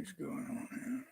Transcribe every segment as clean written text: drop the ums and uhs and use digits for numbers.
is going on here?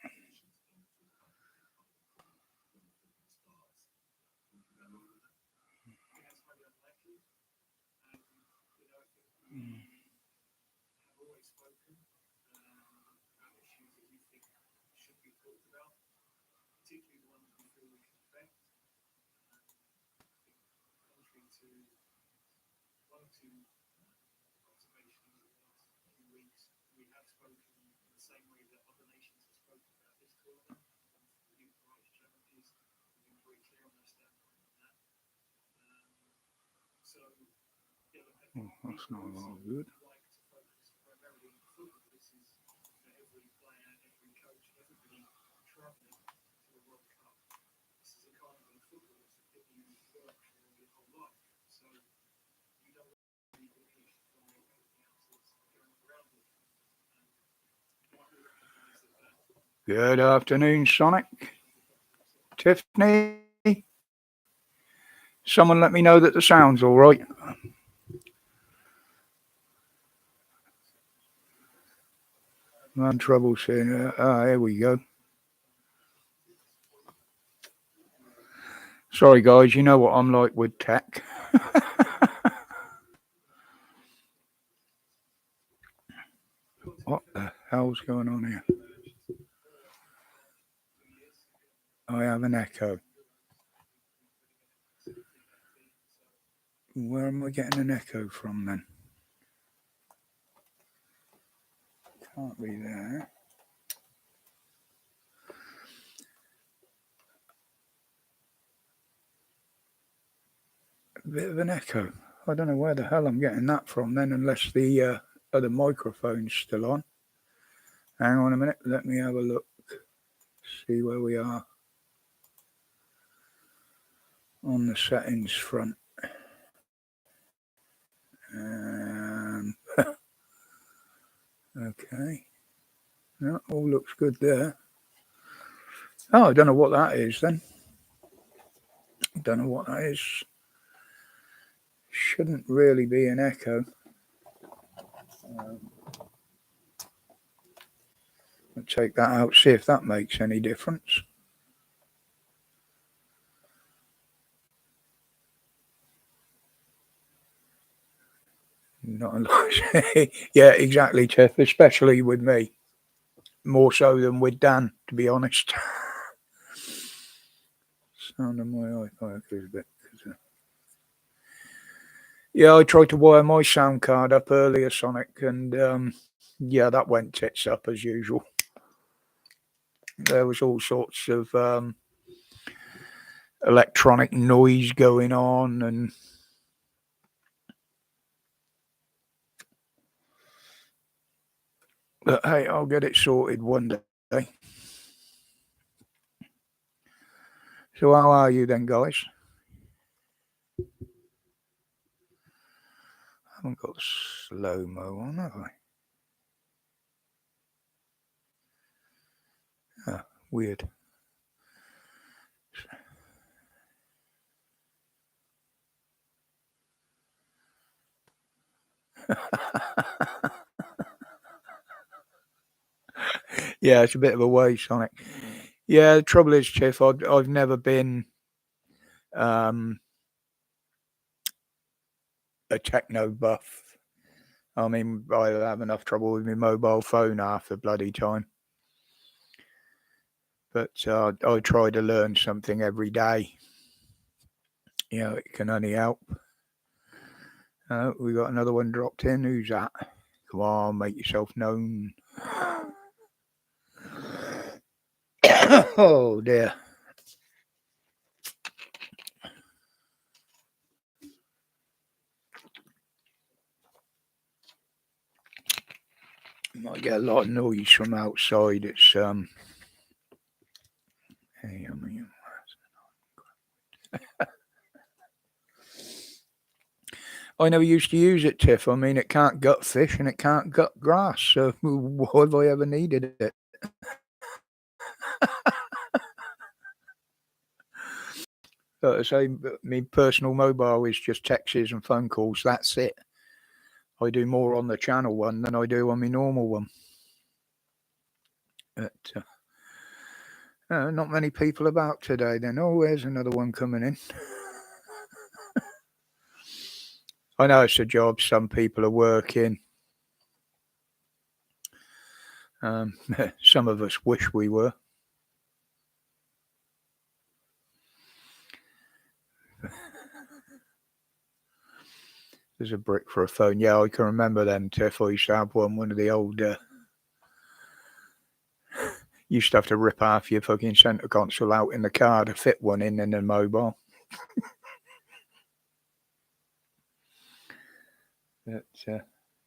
Oh, that's not all good. Good afternoon, Sonic. Tiffany? Someone let me know that the sound's all right. I'm having trouble seeing it. Here we go. Sorry, guys, you know what I'm like with tech. What the hell's going on here? I have an echo. Where am I getting an echo from then? Can't be there. A bit of an echo. I don't know where the hell I'm getting that from then, unless the other microphone's still on. Hang on a minute, let me have a look. See where we are on the settings front. Okay. No, all looks good there. Oh, I don't know what that is then. Don't know what that is. Shouldn't really be an echo. I'll take that out, see if that makes any difference. Not a lot. Yeah, exactly, Tiff, especially with me. More so than with Dan, to be honest. Sound of my iPhone is a bit. Yeah, I tried to wire my sound card up earlier, Sonic, and yeah, that went tits up as usual. There was all sorts of electronic noise going on, and but hey, I'll get it sorted one day. So how are you then, guys? I haven't got slow-mo on, have I? Ah, weird. Yeah, it's a bit of a waste, Sonic. Yeah, the trouble is, Chiff, I've never been a techno buff. I mean, I have enough trouble with my mobile phone half the bloody time. But I try to learn something every day. You know, it can only help. We got another one dropped in. Who's that? Come on, make yourself known. Oh dear. Might get a lot of noise from outside. It's hey, I mean, I never used to use it, Tiff. I mean, it can't gut fish and it can't gut grass. So why have I ever needed it? Like I say, my personal mobile is just texts and phone calls. That's it. I do more on the channel one than I do on my normal one. But not many people about today then. Oh, there's another one coming in. I know it's a job some people are working. Some of us wish we were. There's a brick for a phone. Yeah, I can remember them, Tiff. I used to have one of the old... you used to have to rip half your fucking centre console out in the car to fit one in a mobile. But,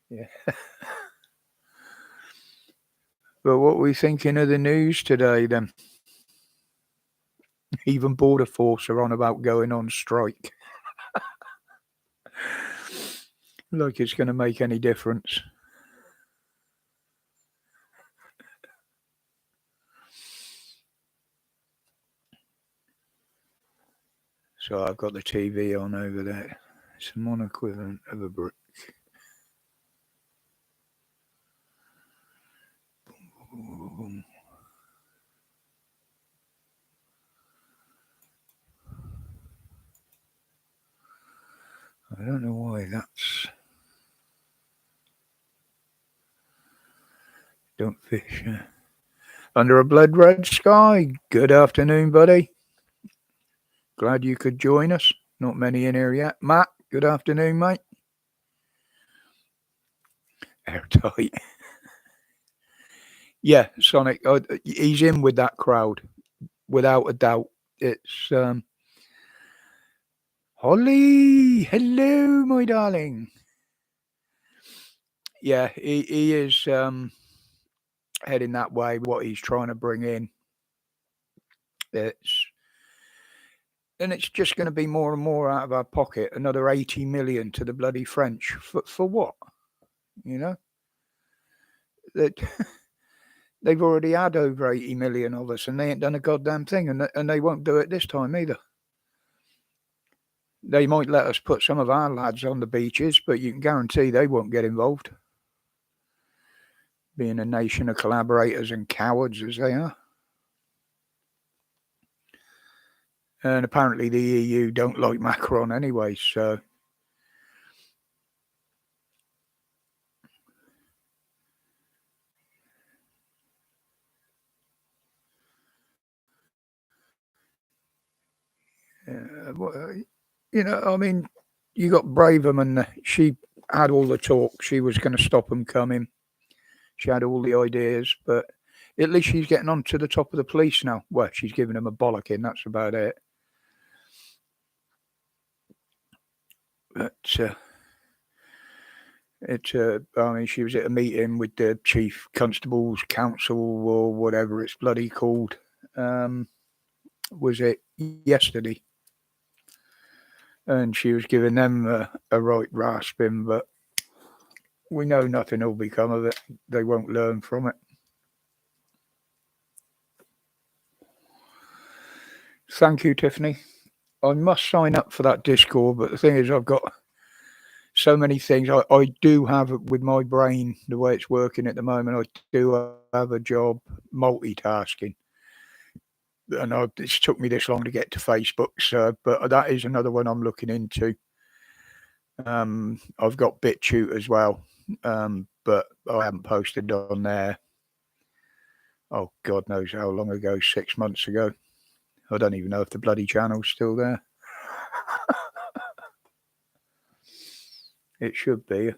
yeah. But what were we thinking of the news today, then? Even Border Force are on about going on strike. Like it's going to make any difference. So I've got the TV on over there. It's a non-equivalent of a brick. I don't know why that's... Don't fish. Under a blood red sky. Good afternoon, buddy. Glad you could join us. Not many in here yet. Matt, good afternoon, mate. Airtight. Yeah, Sonic. He's in with that crowd, without a doubt. It's Holly. Hello, my darling. Yeah, he is heading that way. What he's trying to bring in, it's just going to be more and more out of our pocket. Another 80 million to the bloody French for what? You know that they've already had over 80 million of us, and they ain't done a goddamn thing, and they won't do it this time either. They might let us put some of our lads on the beaches, but you can guarantee they won't get involved. Being a nation of collaborators and cowards as they are. And apparently the EU don't like Macron anyway, so... you know, I mean, you got Braverman. She had all the talk. She was going to stop them coming. She had all the ideas, but at least she's getting on to the top of the police now. Well, she's giving them a bollocking. That's about it. But I mean, she was at a meeting with the Chief Constable's Council or whatever it's bloody called. Was it yesterday? And she was giving them a right rasping, but we know nothing will become of it. They won't learn from it. Thank you, Tiffany. I must sign up for that Discord, but the thing is, I've got so many things. I do have, with my brain, the way it's working at the moment, I do have a job multitasking. And it's took me this long to get to Facebook, so, but that is another one I'm looking into. I've got BitChute as well, but I haven't posted on there. Oh, God knows how long ago, 6 months ago. I don't even know if the bloody channel's still there. It should be.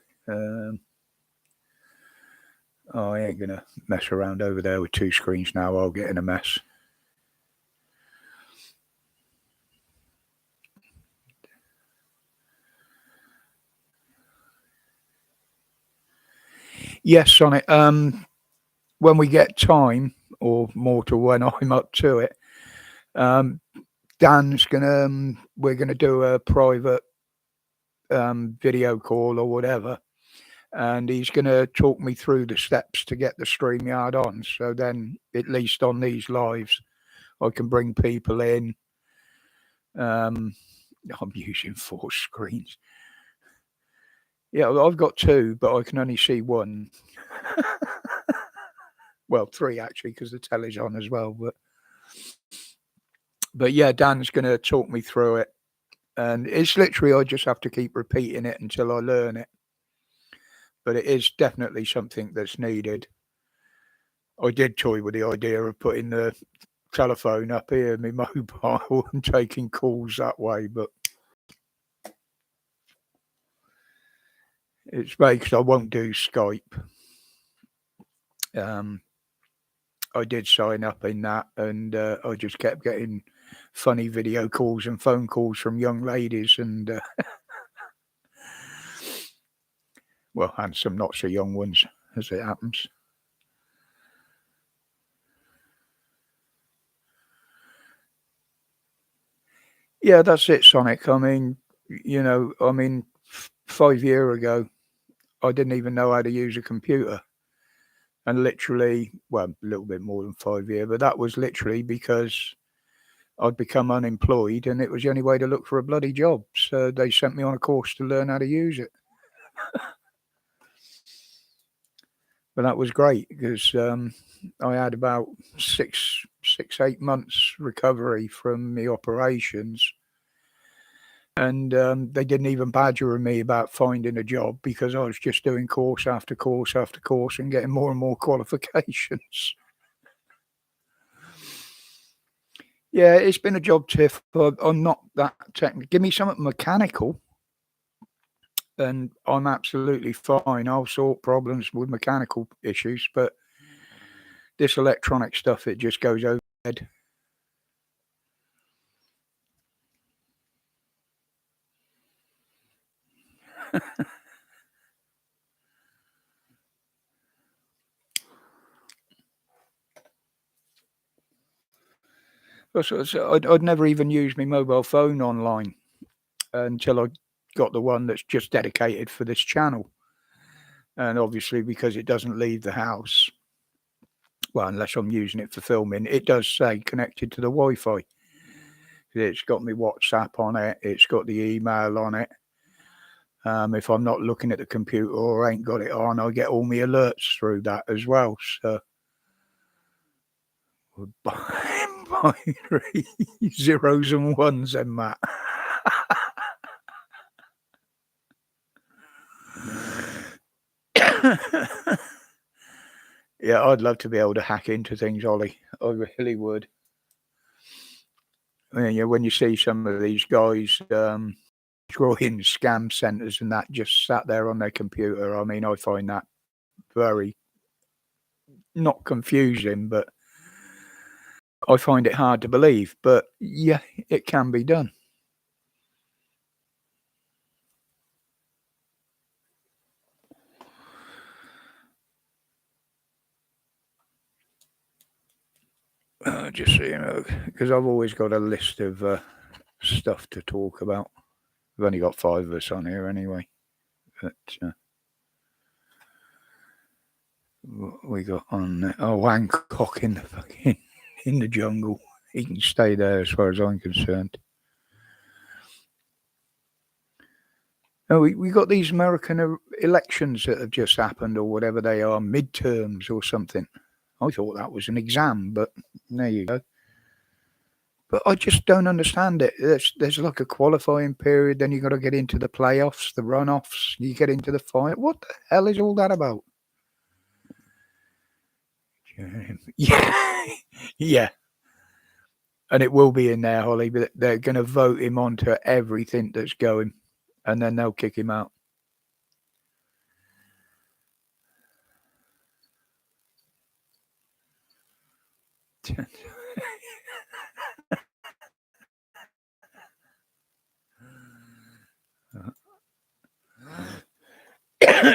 I ain't going to mess around over there with two screens now. I'll get in a mess. Yes, Sonic. When we get time, or more to when I'm up to it, Dan's gonna we're gonna do a private video call or whatever, and he's gonna talk me through the steps to get the StreamYard on. So then, at least on these lives, I can bring people in. I'm using 4 screens. Yeah, I've got 2, but I can only see one. Well, 3 actually, because the telly's on as well. But yeah, Dan's going to talk me through it, and it's literally I just have to keep repeating it until I learn it. But it is definitely something that's needed. I did toy with the idea of putting the telephone up here, my mobile, and taking calls that way, but it's because I won't do Skype. I did sign up in that, and I just kept getting funny video calls and phone calls from young ladies, and well, and some not so young ones, as it happens. Yeah, that's it, Sonic. I mean, 5 years ago, I didn't even know how to use a computer. And literally, well, a little bit more than 5 years, but that was literally because I'd become unemployed and it was the only way to look for a bloody job. So they sent me on a course to learn how to use it. But that was great because I had about 8 months recovery from the operations. And they didn't even badger me about finding a job because I was just doing course after course after course and getting more and more qualifications. Yeah, it's been a job, Tiff. I'm not that technical. Give me something mechanical, and I'm absolutely fine. I'll sort problems with mechanical issues, but this electronic stuff, it just goes over my head. So I'd never even used my mobile phone online until I got the one that's just dedicated for this channel. And obviously, because it doesn't leave the house, well, unless I'm using it for filming, it does say connected to the Wi-Fi. It's got my WhatsApp on it. It's got the email on it. If I'm not looking at the computer or ain't got it on, I get all my alerts through that as well. So binary zeros and ones, and Matt. Yeah, I'd love to be able to hack into things, Ollie. I really would. I mean, when you see some of these guys drawing scam centers and that just sat there on their computer, I mean, I find that very not confusing, but I find it hard to believe. But yeah, it can be done. Just so you know, because I've always got a list of stuff to talk about. We've only got 5 of us on here anyway. But what we got on there? Oh, Hancock in the jungle. He can stay there as far as I'm concerned. Oh, we got these American elections that have just happened, or whatever they are, midterms or something. I thought that was an exam, but there you go. But I just don't understand it. There's like a qualifying period, then you got to get into the playoffs, the runoffs, you get into the final. What the hell is all that about? Yeah, yeah. And it will be in there, Holly, but they're going to vote him onto everything that's going, and then they'll kick him out.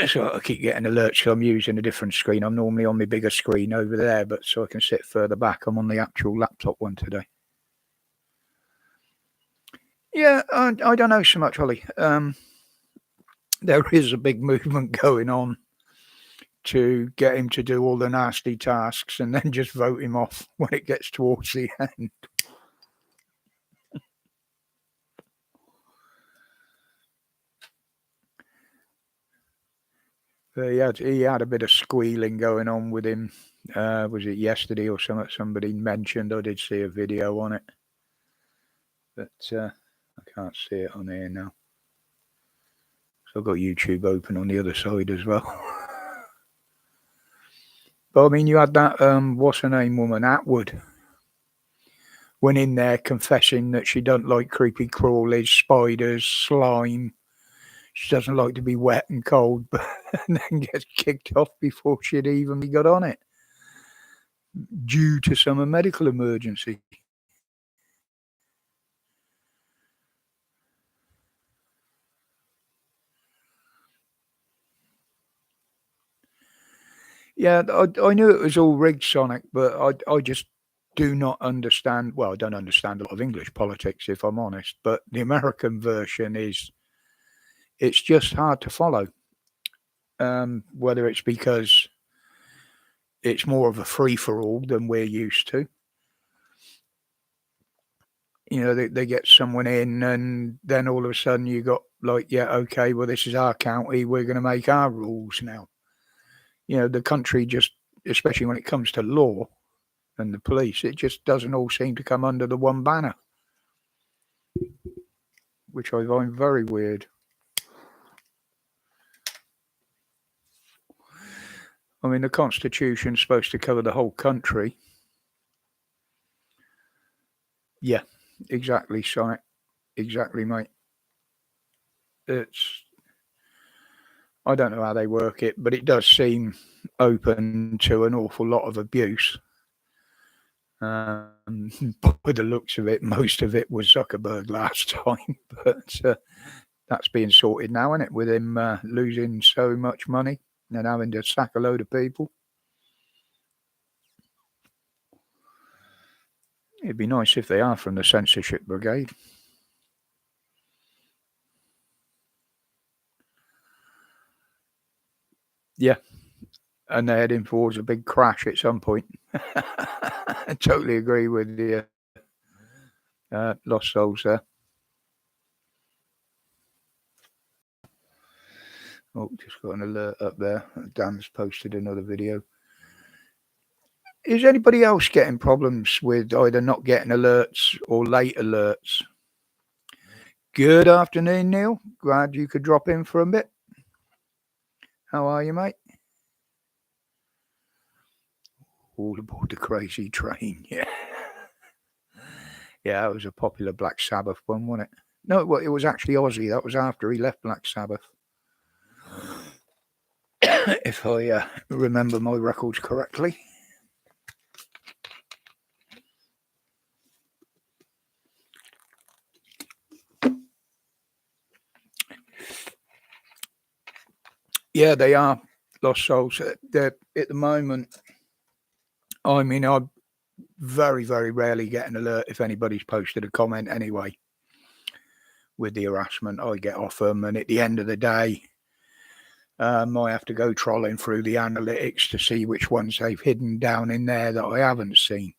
So I keep getting alerts. So I'm using a different screen. I'm normally on my bigger screen over there, but so I can sit further back. I'm on the actual laptop one today. Yeah, I don't know so much, Holly. There is a big movement going on to get him to do all the nasty tasks and then just vote him off when it gets towards the end. He had a bit of squealing going on with him. Was it yesterday or something? Somebody mentioned. I did see a video on it, but I can't see it on here now. So I've got YouTube open on the other side as well. But I mean, you had that what's her name woman, Atwood, went in there confessing that she doesn't like creepy crawlies, spiders, slime. She doesn't like to be wet and cold, but and then gets kicked off before she'd even got on it due to some medical emergency. Yeah, I knew it was all rigged, Sonic, but I just do not understand. Well, I don't understand a lot of English politics, if I'm honest, but the American version it's just hard to follow. Whether it's because it's more of a free for all than we're used to. You know, they get someone in, and then all of a sudden you got like, yeah, okay, well, this is our county. We're going to make our rules now. You know, the country just, especially when it comes to law and the police, it just doesn't all seem to come under the one banner, which I find very weird. I mean, the Constitution's supposed to cover the whole country. Yeah, exactly, Sonic. Exactly, mate. I don't know how they work it, but it does seem open to an awful lot of abuse. By the looks of it, most of it was Zuckerberg last time, but that's being sorted now, isn't it? With him losing so much money and having to sack a load of people. It'd be nice if they are from the censorship brigade. Yeah, and they're heading towards a big crash at some point. I totally agree with you. Lost souls there. Oh, just got an alert up there. Dan's posted another video. Is anybody else getting problems with either not getting alerts or late alerts? Good afternoon, Neil. Glad you could drop in for a bit. How are you, mate? All aboard the crazy train, yeah. Yeah, that was a popular Black Sabbath one, wasn't it? No, well, it was actually Ozzy. That was after he left Black Sabbath. If I remember my records correctly. Yeah, they are lost souls. They're, at the moment, I mean, I very, very rarely get an alert if anybody's posted a comment anyway. With the harassment I get off them, and at the end of the day, I have to go trolling through the analytics to see which ones they've hidden down in there that I haven't seen.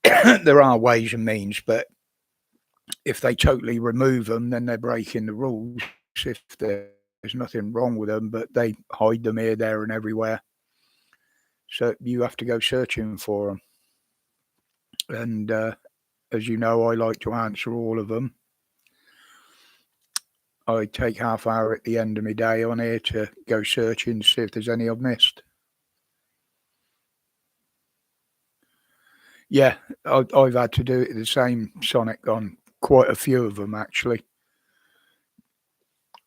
There are ways and means, but if they totally remove them, then they're breaking the rules. If there's nothing wrong with them, but they hide them here, there, and everywhere. So you have to go searching for them. And as you know, I like to answer all of them. I take half hour at the end of my day on here to go searching to see if there's any I've missed. Yeah, I've had to do it the same, Sonic, on quite a few of them, actually.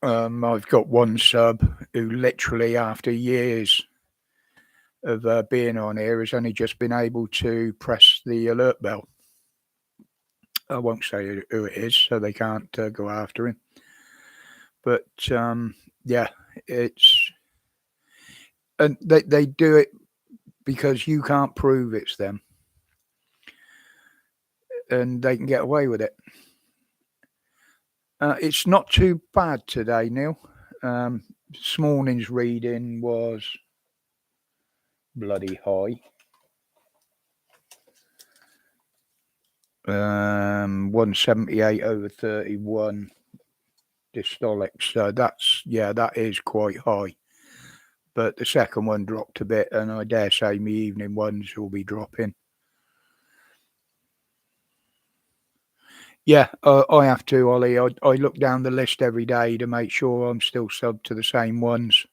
I've got one sub who literally, after years of being on here, has only just been able to press the alert bell. I won't say who it is, so they can't go after him. But yeah, it's... And they do it because you can't prove it's them. And they can get away with it. It's not too bad today, Neil. This morning's reading was bloody high. 178 over 31. dystolic. So that is quite high. But the second one dropped a bit, and I dare say my evening ones will be dropping. Yeah, I have to, Ollie. I look down the list every day to make sure I'm still subbed to the same ones.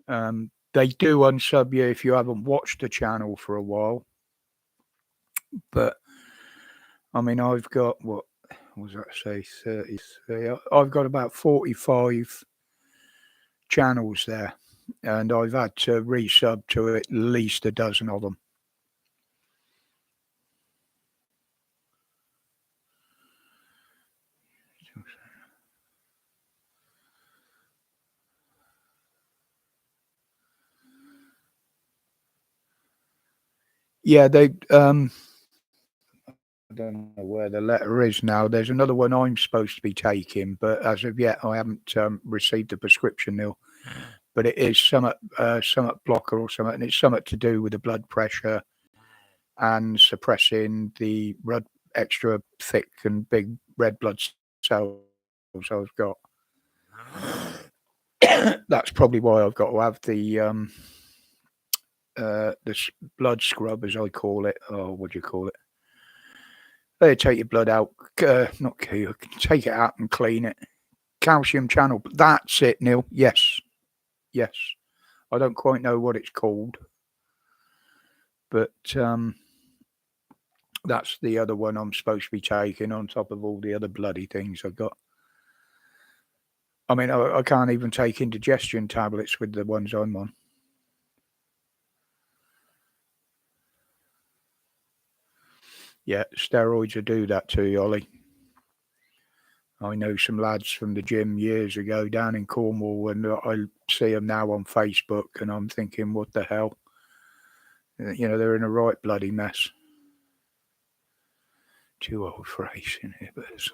They do unsub you if you haven't watched the channel for a while. But I mean, I've got what was that say 33? I've got about 45 channels there, and I've had to resub to at least a dozen of them. Yeah, they I don't know where the letter is now. There's another one I'm supposed to be taking, but as of yet, I haven't received the prescription, Neil. But it is somewhat blocker or something, and it's something to do with the blood pressure and suppressing the extra thick and big red blood cells I've got. That's probably why I've got to have the blood scrub, as I call it. Oh, what do you call it? They take your blood out, not take it out and clean it. Calcium channel. That's it, Neil. Yes, yes. I don't quite know what it's called, but that's the other one I'm supposed to be taking on top of all the other bloody things I've got. I mean, I can't even take indigestion tablets with the ones I'm on. Yeah, steroids will do that to you, Ollie. I know some lads from the gym years ago down in Cornwall, and I see them now on Facebook, and I'm thinking, what the hell? You know, they're in a right bloody mess. Too old for ace inhibitors.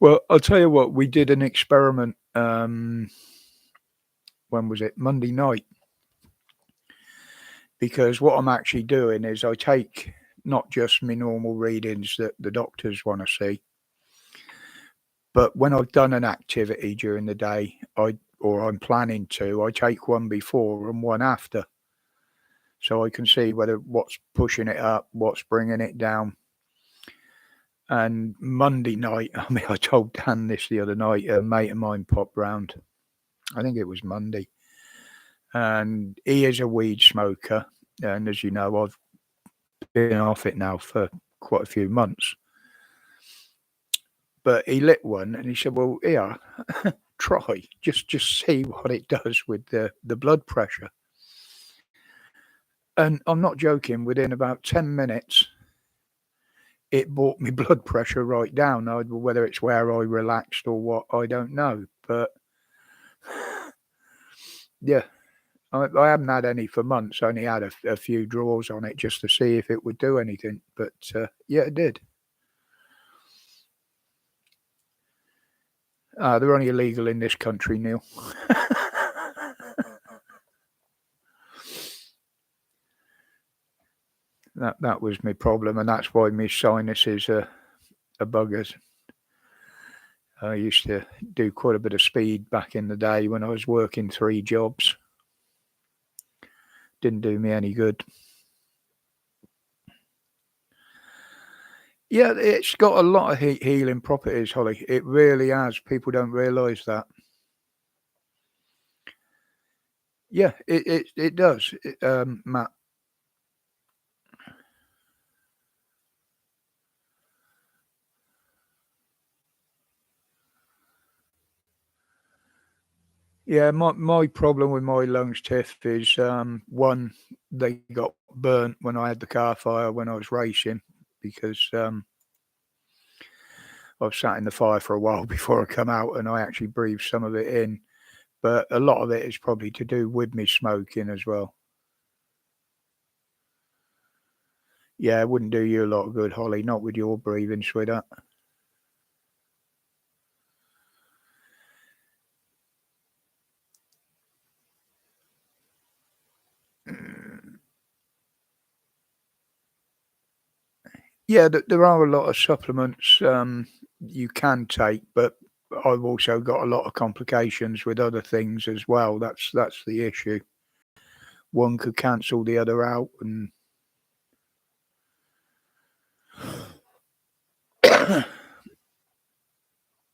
Well, I'll tell you what, we did an experiment. When was it? Monday night. Because what I'm actually doing is I take not just my normal readings that the doctors want to see, but when I've done an activity during the day, or I'm planning to, I take one before and one after, so I can see whether what's pushing it up, what's bringing it down. And Monday night, I mean, I told Dan this the other night. A mate of mine popped round. I think it was Monday, and he is a weed smoker. And as you know, I've been off it now for quite a few months. But he lit one and he said, "Well, here, try just see what it does with the blood pressure." And I'm not joking. Within about 10 minutes, it brought my blood pressure right down. Whether it's where I relaxed or what, I don't know. But yeah, I haven't had any for months. I only had a few draws on it just to see if it would do anything. But yeah, it did. They're only illegal in this country, Neil. That was my problem, and that's why my sinuses are buggers. I used to do quite a bit of speed back in the day when I was working 3 jobs. Didn't do me any good. Yeah, it's got a lot of healing properties, Holly. It really has. People don't realise that. Yeah, it does, Matt. Yeah, my problem with my lungs, Tiff, is one, they got burnt when I had the car fire when I was racing because I was sat in the fire for a while before I come out and I actually breathed some of it in. But a lot of it is probably to do with me smoking as well. Yeah, it wouldn't do you a lot of good, Holly, not with your breathing, sweetheart. Yeah, there are a lot of supplements you can take, but I've also got a lot of complications with other things as well. That's the issue. One could cancel the other out, and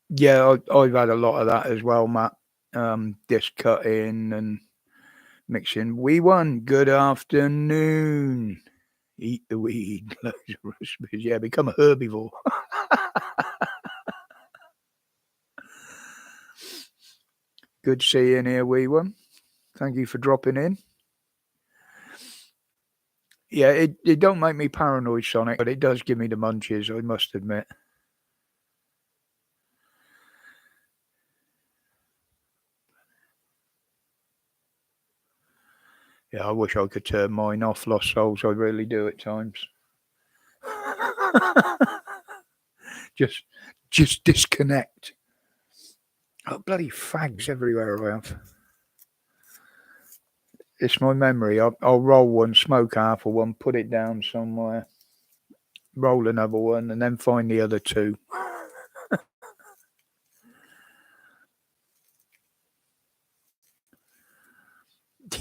yeah, I've had a lot of that as well, Matt. Disc cutting and mixing. We won. Good afternoon. Eat the weed. Loads of recipes. Yeah, become a herbivore. Good seeing here, wee one. Thank you for dropping in. Yeah, it don't make me paranoid, Sonic, but it does give me the munchies, I must admit. Yeah, I wish I could turn mine off, Lost Souls. I really do at times. just disconnect. Oh, bloody fags everywhere I have. It's my memory. I'll roll one, smoke half of one, put it down somewhere, roll another one, and then find the other two.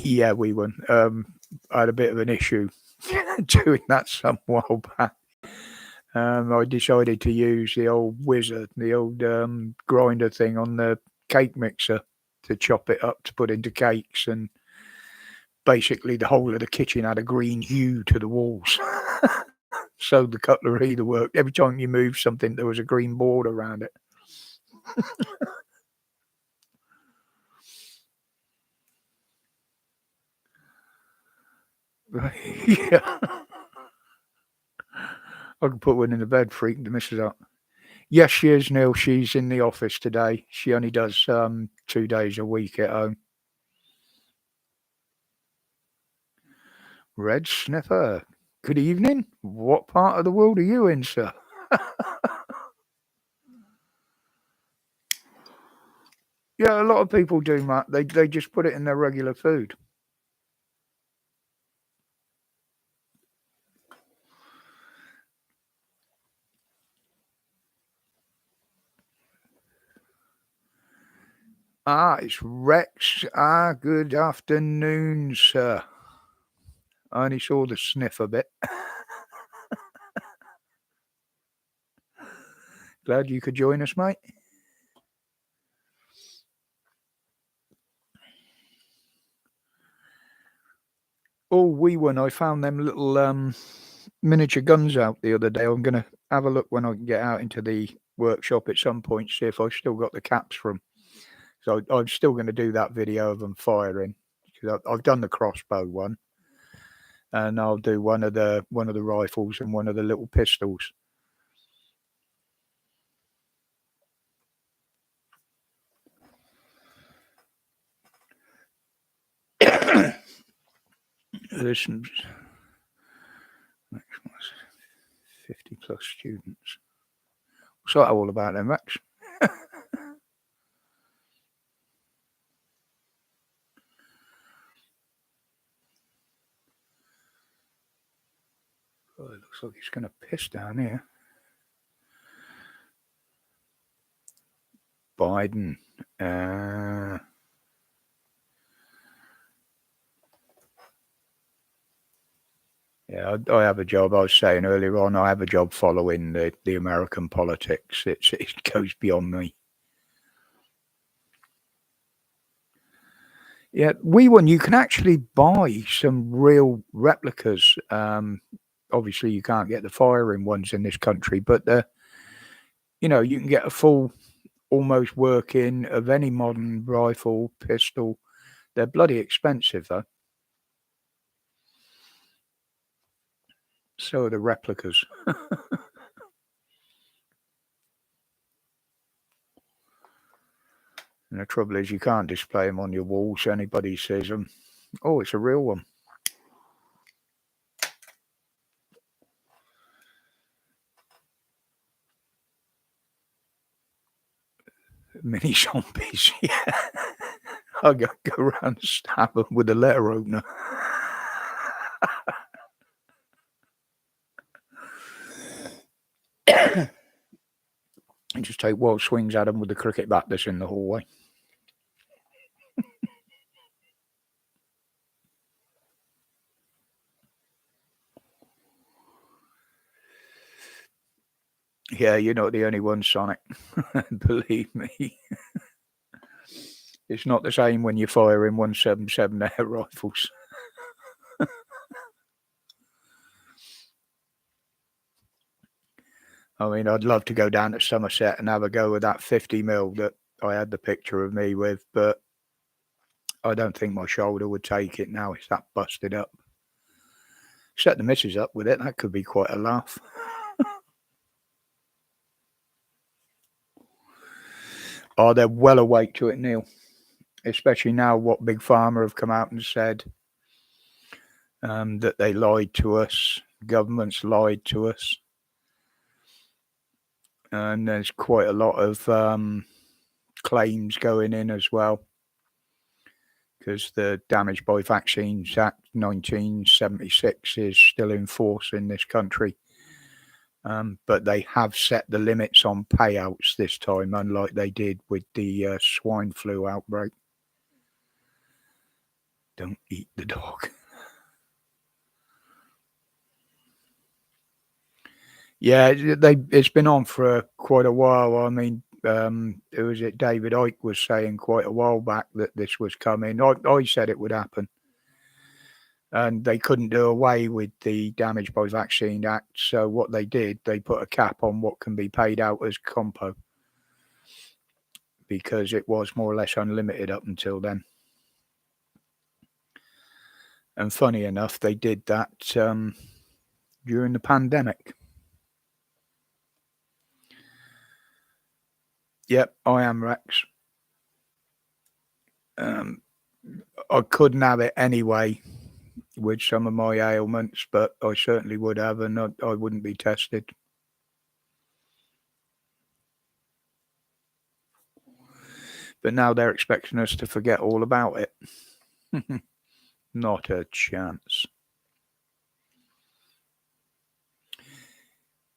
Yeah, we won. I had a bit of an issue doing that some while back. I decided to use the old whizzer, the old grinder thing on the cake mixer to chop it up to put into cakes, and basically the whole of the kitchen had a green hue to the walls. So the cutlery, the work, every time you moved something, there was a green board around it. Yeah. I can put one in the bed, freaking the missus up. Yes, she is, Neil. She's in the office today. She only does 2 days a week at home. Red Sniffer. Good evening. What part of the world are you in, sir? Yeah, a lot of people do, Matt. They just put it in their regular food. Ah, it's Rex. Ah, good afternoon, sir. I only saw the sniff a bit. Glad you could join us, mate. Oh, wee one. I found them little miniature guns out the other day. I'm going to have a look when I can get out into the workshop at some point, see if I've still got the caps from. So I'm still going to do that video of them firing, because I've done the crossbow one, and I'll do one of the rifles and one of the little pistols. There's some 50 plus students. What's that all about then, Max? Oh, it looks like it's going to piss down here. Biden. Yeah, I have a job. I was saying earlier on, I have a job following the American politics. It goes beyond me. Yeah, we one. You can actually buy some real replicas. Obviously, you can't get the firing ones in this country, but you can get a full, almost working of any modern rifle, pistol. They're bloody expensive though. So are the replicas. And the trouble is, you can't display them on your walls. Anybody sees them. Oh, it's a real one. Mini zombies. Yeah. I go around and stab them with a letter opener. and just take wild swings at them with the cricket bat that's in the hallway. Yeah, you're not the only one, Sonic. Believe me. It's not the same when you're firing 177 air rifles. I mean, I'd love to go down to Somerset and have a go with that 50mm that I had the picture of me with, but I don't think my shoulder would take it now. It's that busted up. Set the missus up with it. That could be quite a laugh. Oh, they're well awake to it, Neil. Especially now what Big Pharma have come out and said that they lied to us. Governments lied to us. And there's quite a lot of claims going in as well, because the Damage by Vaccines Act 1976 is still in force in this country. But they have set the limits on payouts this time, unlike they did with the swine flu outbreak. Don't eat the dog. Yeah, it's been on for quite a while. I mean, who was it? David Icke was saying quite a while back that this was coming. I said it would happen. And they couldn't do away with the Damage by Vaccine Act. So what they did, they put a cap on what can be paid out as compo, because it was more or less unlimited up until then. And funny enough, they did that during the pandemic. Yep, I am Rex. I couldn't have it anyway with some of my ailments, but I certainly would have, and I wouldn't be tested. But now they're expecting us to forget all about it. Not a chance.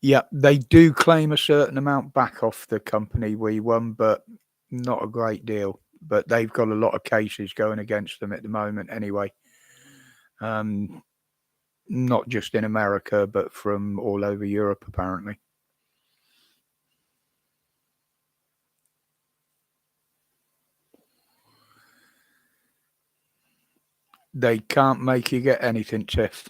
Yeah, they do claim a certain amount back off the company we won, but not a great deal. But they've got a lot of cases going against them at the moment anyway. Not just in America, but from all over Europe, apparently. They can't make you get anything, Tiff.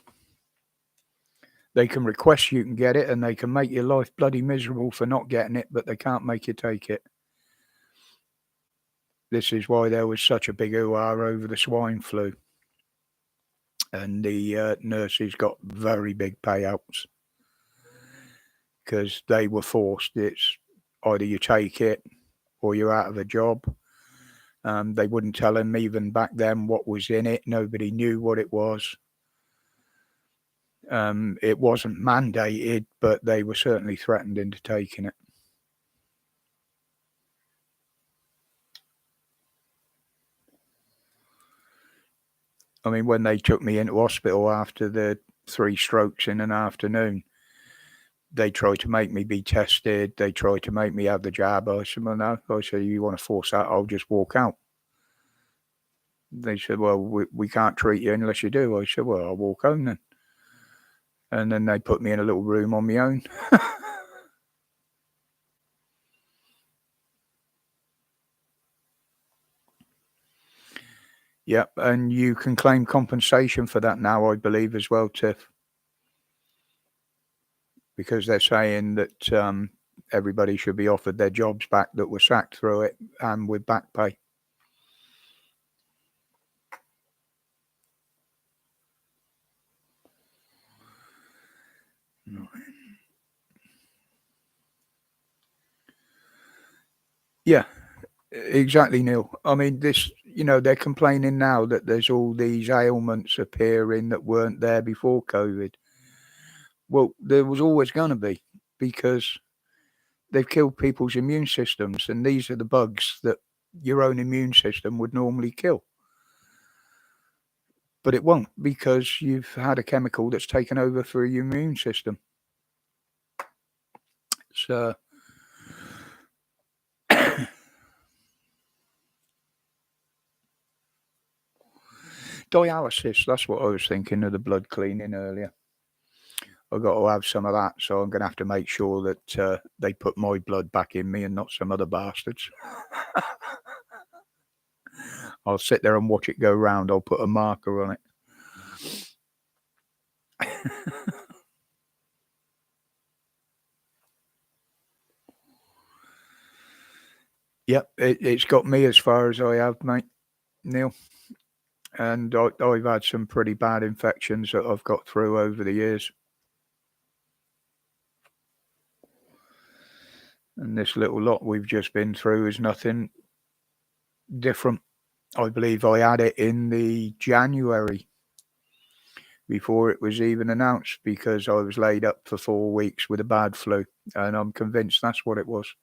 They can request you can get it, and they can make your life bloody miserable for not getting it, but they can't make you take it. This is why there was such a big hoo-ha over the swine flu. And the nurses got very big payouts because they were forced. It's either you take it or you're out of a job. They wouldn't tell them even back then what was in it. Nobody knew what it was. It wasn't mandated, but they were certainly threatened into taking it. I mean, when they took me into hospital after the 3 strokes in an afternoon, they tried to make me be tested. They tried to make me have the jab. I said, well, no. I said, you want to force that, I'll just walk out. They said, well, we can't treat you unless you do. I said, well, I'll walk home then. And then they put me in a little room on my own. Yep, and you can claim compensation for that now, I believe, as well, Tiff. Because they're saying that everybody should be offered their jobs back that were sacked through it, and with back pay. Yeah, exactly, Neil. I mean, they're complaining now that there's all these ailments appearing that weren't there before COVID. Well, there was always going to be, because they've killed people's immune systems, and these are the bugs that your own immune system would normally kill. But it won't, because you've had a chemical that's taken over for your immune system. So Dialysis, that's what I was thinking of, the blood cleaning earlier. I've got to have some of that, so I'm going to have to make sure that they put my blood back in me and not some other bastards. I'll sit there and watch it go round. I'll put a marker on it. Yep, it's got me as far as I have, mate, Neil. And I've had some pretty bad infections that I've got through over the years. And this little lot we've just been through is nothing different. I believe I had it in the January before it was even announced, because I was laid up for 4 weeks with a bad flu, and I'm convinced that's what it was.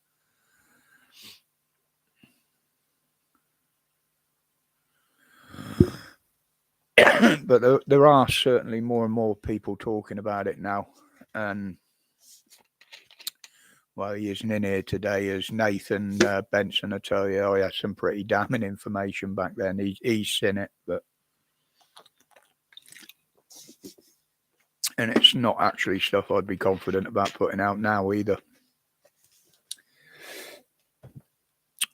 But there are certainly more and more people talking about it now, and well, he isn't in here today as Nathan Benson. I tell you, I had some pretty damning information back then. He's seen it, and it's not actually stuff I'd be confident about putting out now either.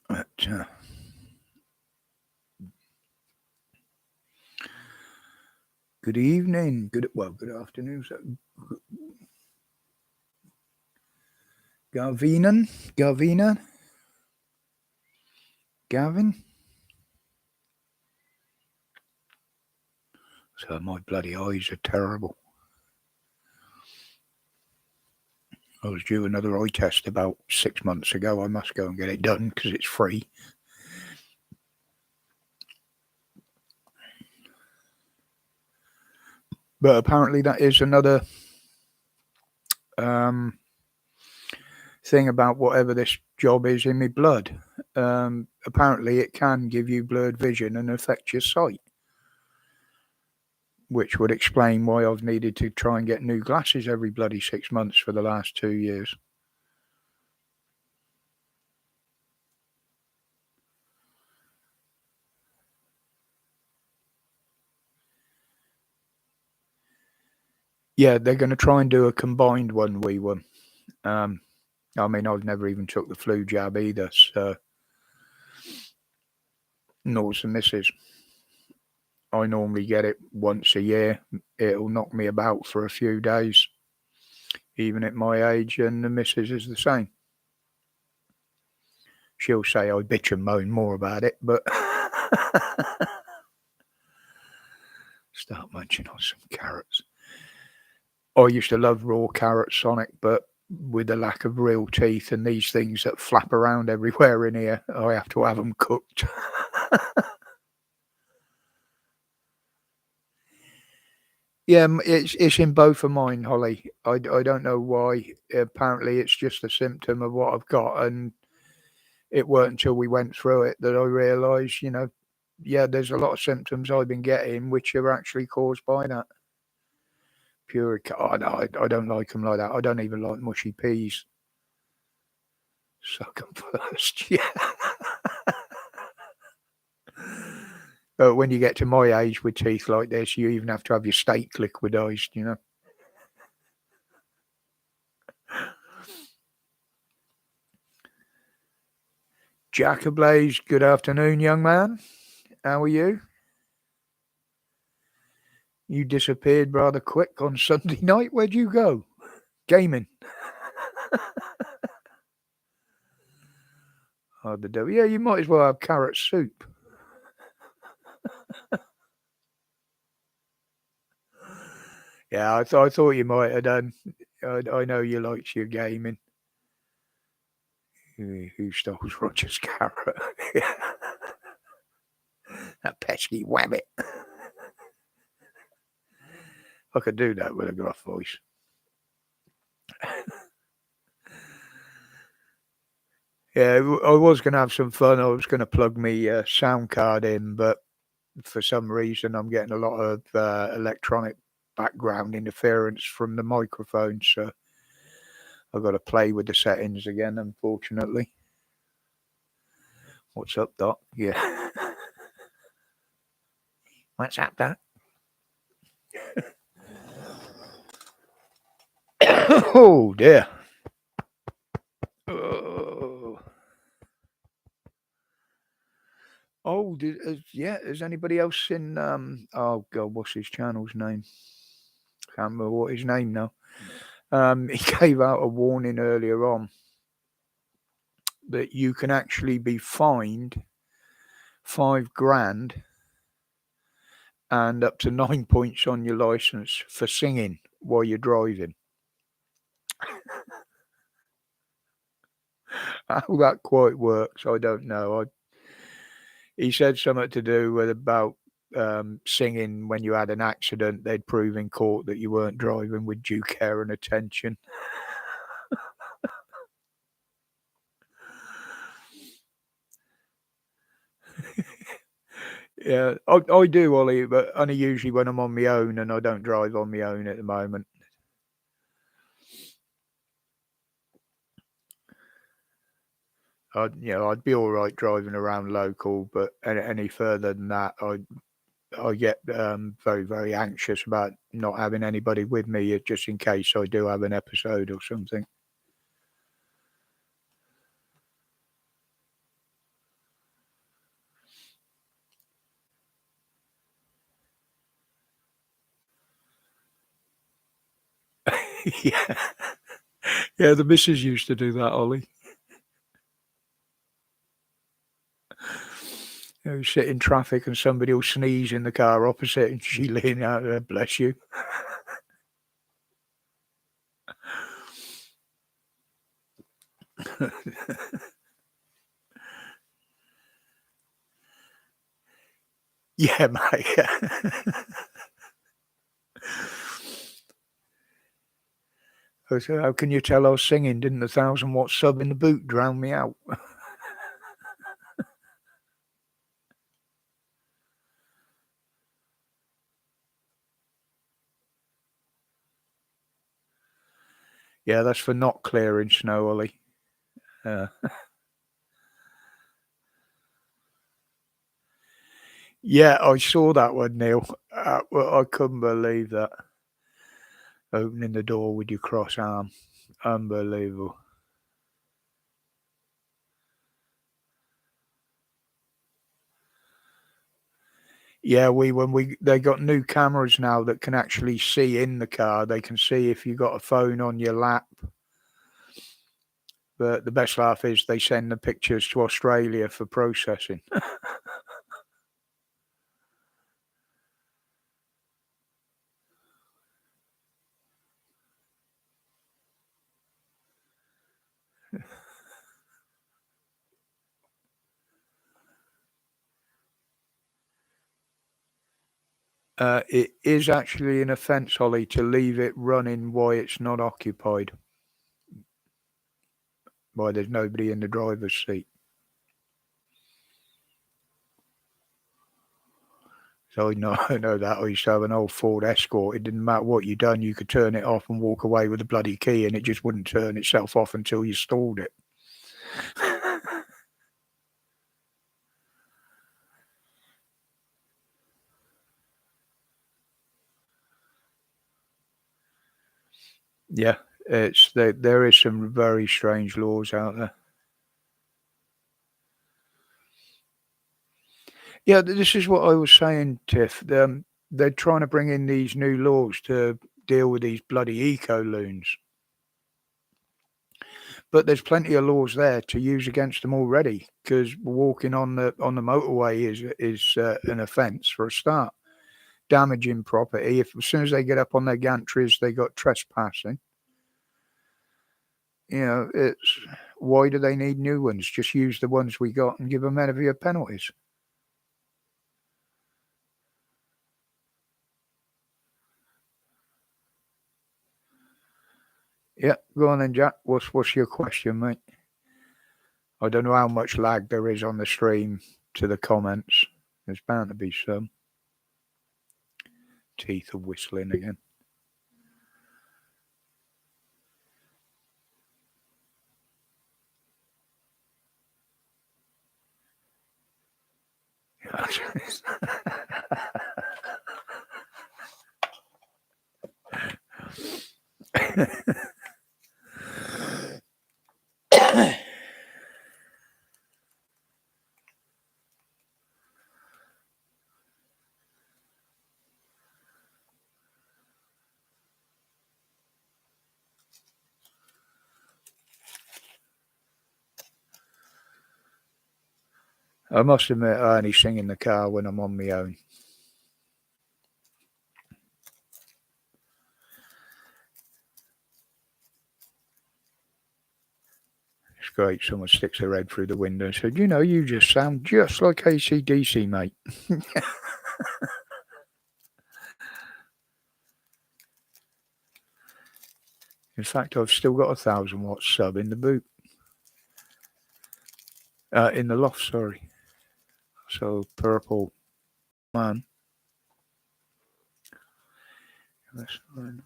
But, good evening. Good afternoon. Gavin. So my bloody eyes are terrible. I was due another eye test about 6 months ago. I must go and get it done because it's free. But apparently that is another thing about whatever this job is in my blood. Apparently it can give you blurred vision and affect your sight, which would explain why I've needed to try and get new glasses every bloody 6 months for the last 2 years. Yeah, they're going to try and do a combined one, wee one. I mean, I've never even took the flu jab either, so nor's the missus. I normally get it once a year. It'll knock me about for a few days, even at my age, and the missus is the same. She'll say I bitch and moan more about it, but start munching on some carrots. I used to love raw carrots, Sonic, but with the lack of real teeth and these things that flap around everywhere in here, I have to have them cooked. Yeah, it's in both of mine, Holly. I don't know why. Apparently, it's just a symptom of what I've got, and it weren't until we went through it that I realised, yeah, there's a lot of symptoms I've been getting which are actually caused by that. Pure, oh no, I don't like them like that. I don't even like mushy peas. Suck them first, yeah. But when you get to my age with teeth like this, you even have to have your steak liquidised, Jack Ablaze, good afternoon, young man. How are you? You disappeared rather quick on Sunday night. Where'd you go? Gaming. Oh, the devil. Yeah, you might as well have carrot soup. Yeah, I thought you might have done. I know you liked your gaming. Who stole Roger's carrot? That pesky wabbit. I could do that with a gruff voice. Yeah, I was going to have some fun. I was going to plug my sound card in, but for some reason I'm getting a lot of electronic background interference from the microphone, so I've got to play with the settings again, unfortunately. What's up, Doc? Yeah. What's up, Doc? Oh dear. Oh, yeah. Has anybody else seen? Oh God, what's his channel's name? Can't remember what his name now. He gave out a warning earlier on that you can actually be fined $5,000 and up to 9 points on your license for singing while you're driving. How that quite works, I don't know. He said something to do with about singing when you had an accident. They'd prove in court that you weren't driving with due care and attention. Yeah, I do, Ollie, but only usually when I'm on my own, and I don't drive on my own at the moment. I'd be all right driving around local, but any further than that, I get very, very anxious about not having anybody with me, just in case I do have an episode or something. Yeah, yeah. The missus used to do that, Ollie. Sit in traffic and somebody will sneeze in the car opposite, and she lean out there, bless you. Yeah, mate. I said, how can you tell I was singing? Didn't the 1,000-watt sub in the boot drown me out? Yeah, that's for not clearing snow, Ollie. Yeah, I saw that one, Neil. Well, I couldn't believe that. Opening the door with your cross arm. Unbelievable. Yeah, they got new cameras now that can actually see in the car. They can see if you got a phone on your lap. But the best laugh is they send the pictures to Australia for processing. It is actually an offence, Holly, to leave it running while it's not occupied. Why there's nobody in the driver's seat. So I know that. I used to have an old Ford Escort. It didn't matter what you done, you could turn it off and walk away with a bloody key, and it just wouldn't turn itself off until you stalled it. Yeah, there is some very strange laws out there. Yeah, this is what I was saying, Tiff. They're trying to bring in these new laws to deal with these bloody eco loons. But there's plenty of laws there to use against them already, because walking on the motorway is an offence for a start. Damaging property. If as soon as they get up on their gantries, they got trespassing. It's why do they need new ones? Just use the ones we got and give them heavier penalties. Yeah, go on then, Jack. What's your question, mate? I don't know how much lag there is on the stream to the comments. There's bound to be some. Teeth are whistling again. I must admit, I only sing in the car when I'm on my own. It's great. Someone sticks their head through the window and said, you just sound just like AC/DC, mate. In fact, I've still got a 1,000 watt sub in the boot. In the loft, sorry. So, purple man. That's fine.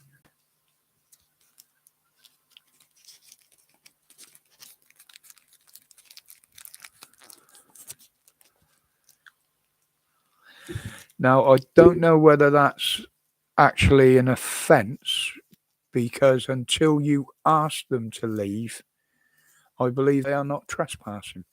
Now, I don't know whether that's actually an offence, because until you ask them to leave, I believe they are not trespassing.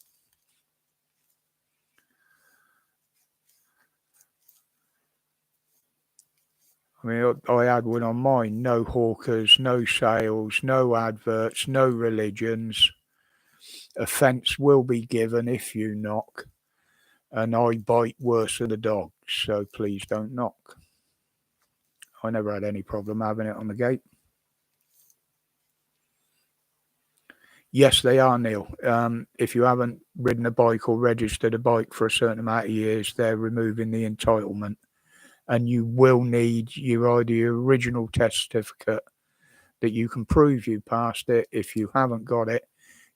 I mean, I had one on mine: no hawkers, no sales, no adverts, no religions. Offence will be given if you knock, and I bite worse than the dog, so please don't knock. I never had any problem having it on the gate. Yes, they are, Neil. If you haven't ridden a bike or registered a bike for a certain amount of years, they're removing the entitlement, and you will need either your original test certificate that you can prove you passed it. If you haven't got it,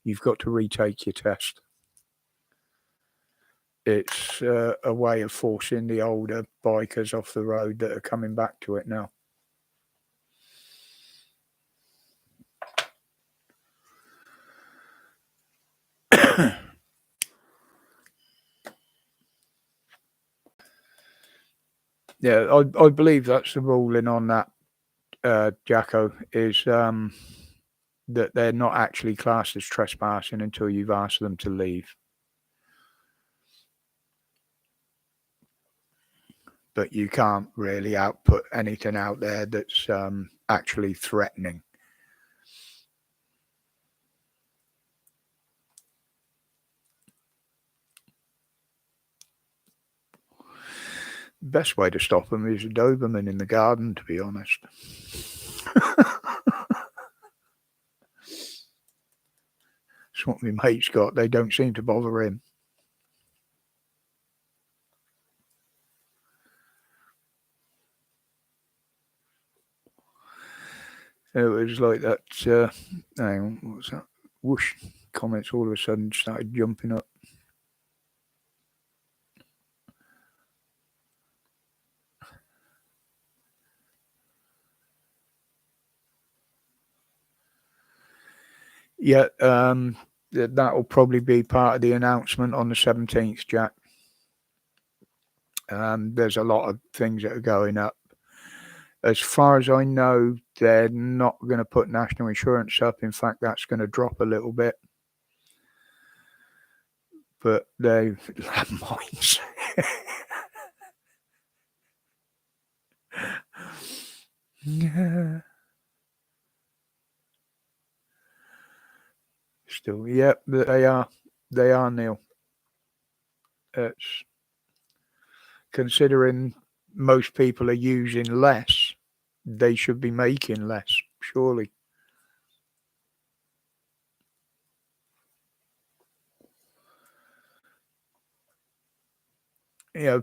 you've got to retake your test. It's a way of forcing the older bikers off the road that are coming back to it now. Yeah, I believe that's the ruling on that, Jacko, is that they're not actually classed as trespassing until you've asked them to leave. But you can't really output anything out there that's actually threatening. Best way to stop them is a Doberman in the garden, to be honest. That's what my mate's got. They don't seem to bother him. It was like that. Hang on, what was that? Whoosh! Comments all of a sudden started jumping up. Yeah, that will probably be part of the announcement on the 17th, Jack. There's a lot of things that are going up. As far as I know, they're not going to put national insurance up. In fact, that's going to drop a little bit. But they've landmines. Yeah. Still, yep, they are. They are, Neil. It's considering most people are using less, they should be making less, surely.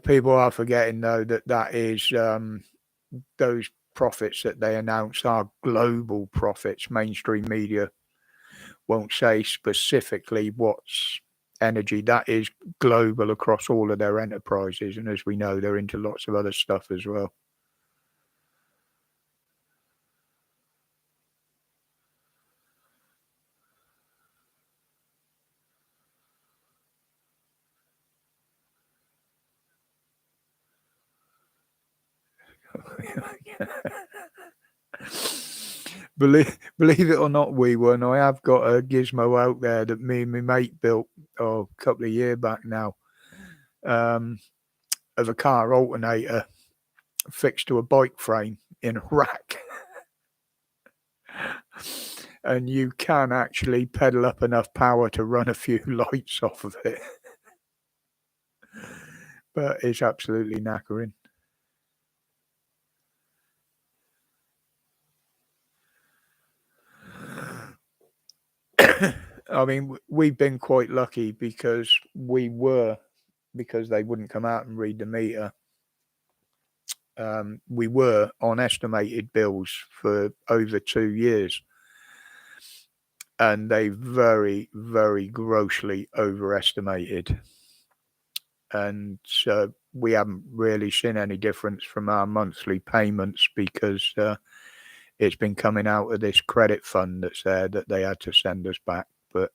People are forgetting though that is those profits that they announce are global profits. Mainstream media won't say specifically what's energy. That is global across all of their enterprises, and as we know, they're into lots of other stuff as well. Believe it or not, I have got a gizmo out there that me and my mate built a couple of years back now, of a car alternator fixed to a bike frame in a rack. And you can actually pedal up enough power to run a few lights off of it. but it's absolutely knackering. I mean, we've been quite lucky because they wouldn't come out and read the meter. We were on estimated bills for over 2 years, and they very, very grossly overestimated. And so we haven't really seen any difference from our monthly payments because it's been coming out of this credit fund that's there that they had to send us back. But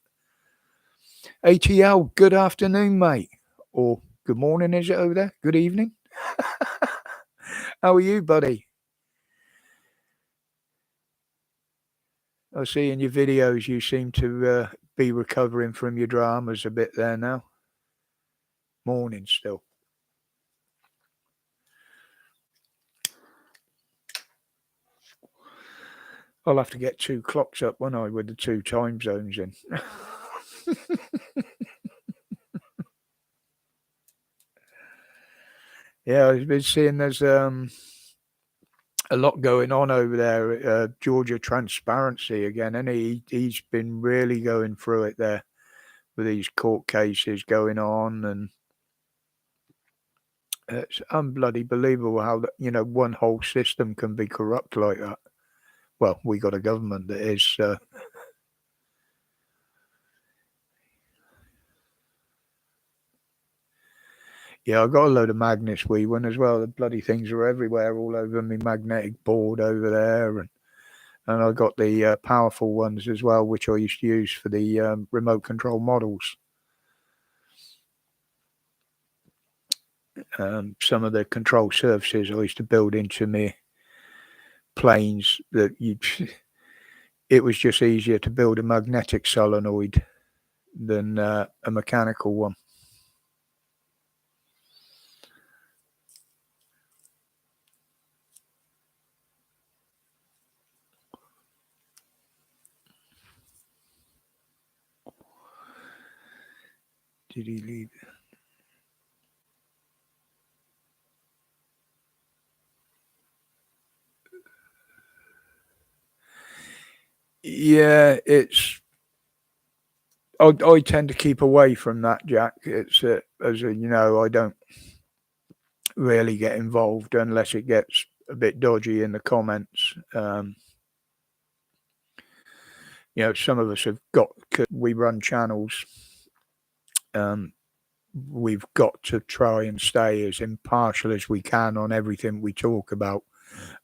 ATL, good afternoon, mate. Or good morning, is it over there? Good evening. How are you, buddy? I see in your videos you seem to be recovering from your dramas a bit there now. Morning still. I'll have to get 2 clocks up, won't I, with the 2 time zones in. Yeah, I've been seeing there's a lot going on over there. Georgia Transparency again, and he's been really going through it there with these court cases going on, and it's unbloody believable how one whole system can be corrupt like that. Well, we got a government that is. Yeah, I got a load of magnets wee one as well. The bloody things are everywhere, all over my magnetic board over there, and I got the powerful ones as well, which I used to use for the remote control models. Some of the control surfaces I used to build into my planes that it was just easier to build a magnetic solenoid than a mechanical one. Did he leave? Yeah, I tend to keep away from that, Jack. It's as you know, I don't really get involved unless it gets a bit dodgy in the comments. Some of us have got, cause we run channels. We've got to try and stay as impartial as we can on everything we talk about.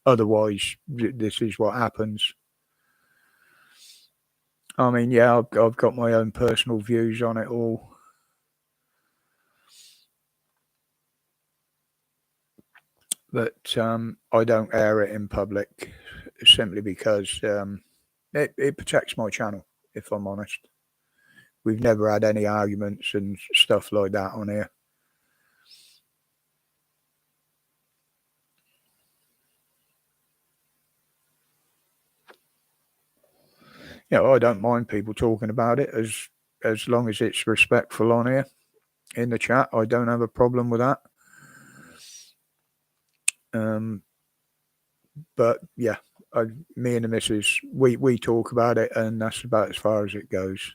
Otherwise, this is what happens. I mean, yeah, I've got my own personal views on it all. But I don't air it in public simply because it protects my channel, if I'm honest. We've never had any arguments and stuff like that on here. I don't mind people talking about it as long as it's respectful on here in the chat. I don't have a problem with that. But yeah, me and the missus, we talk about it, and that's about as far as it goes.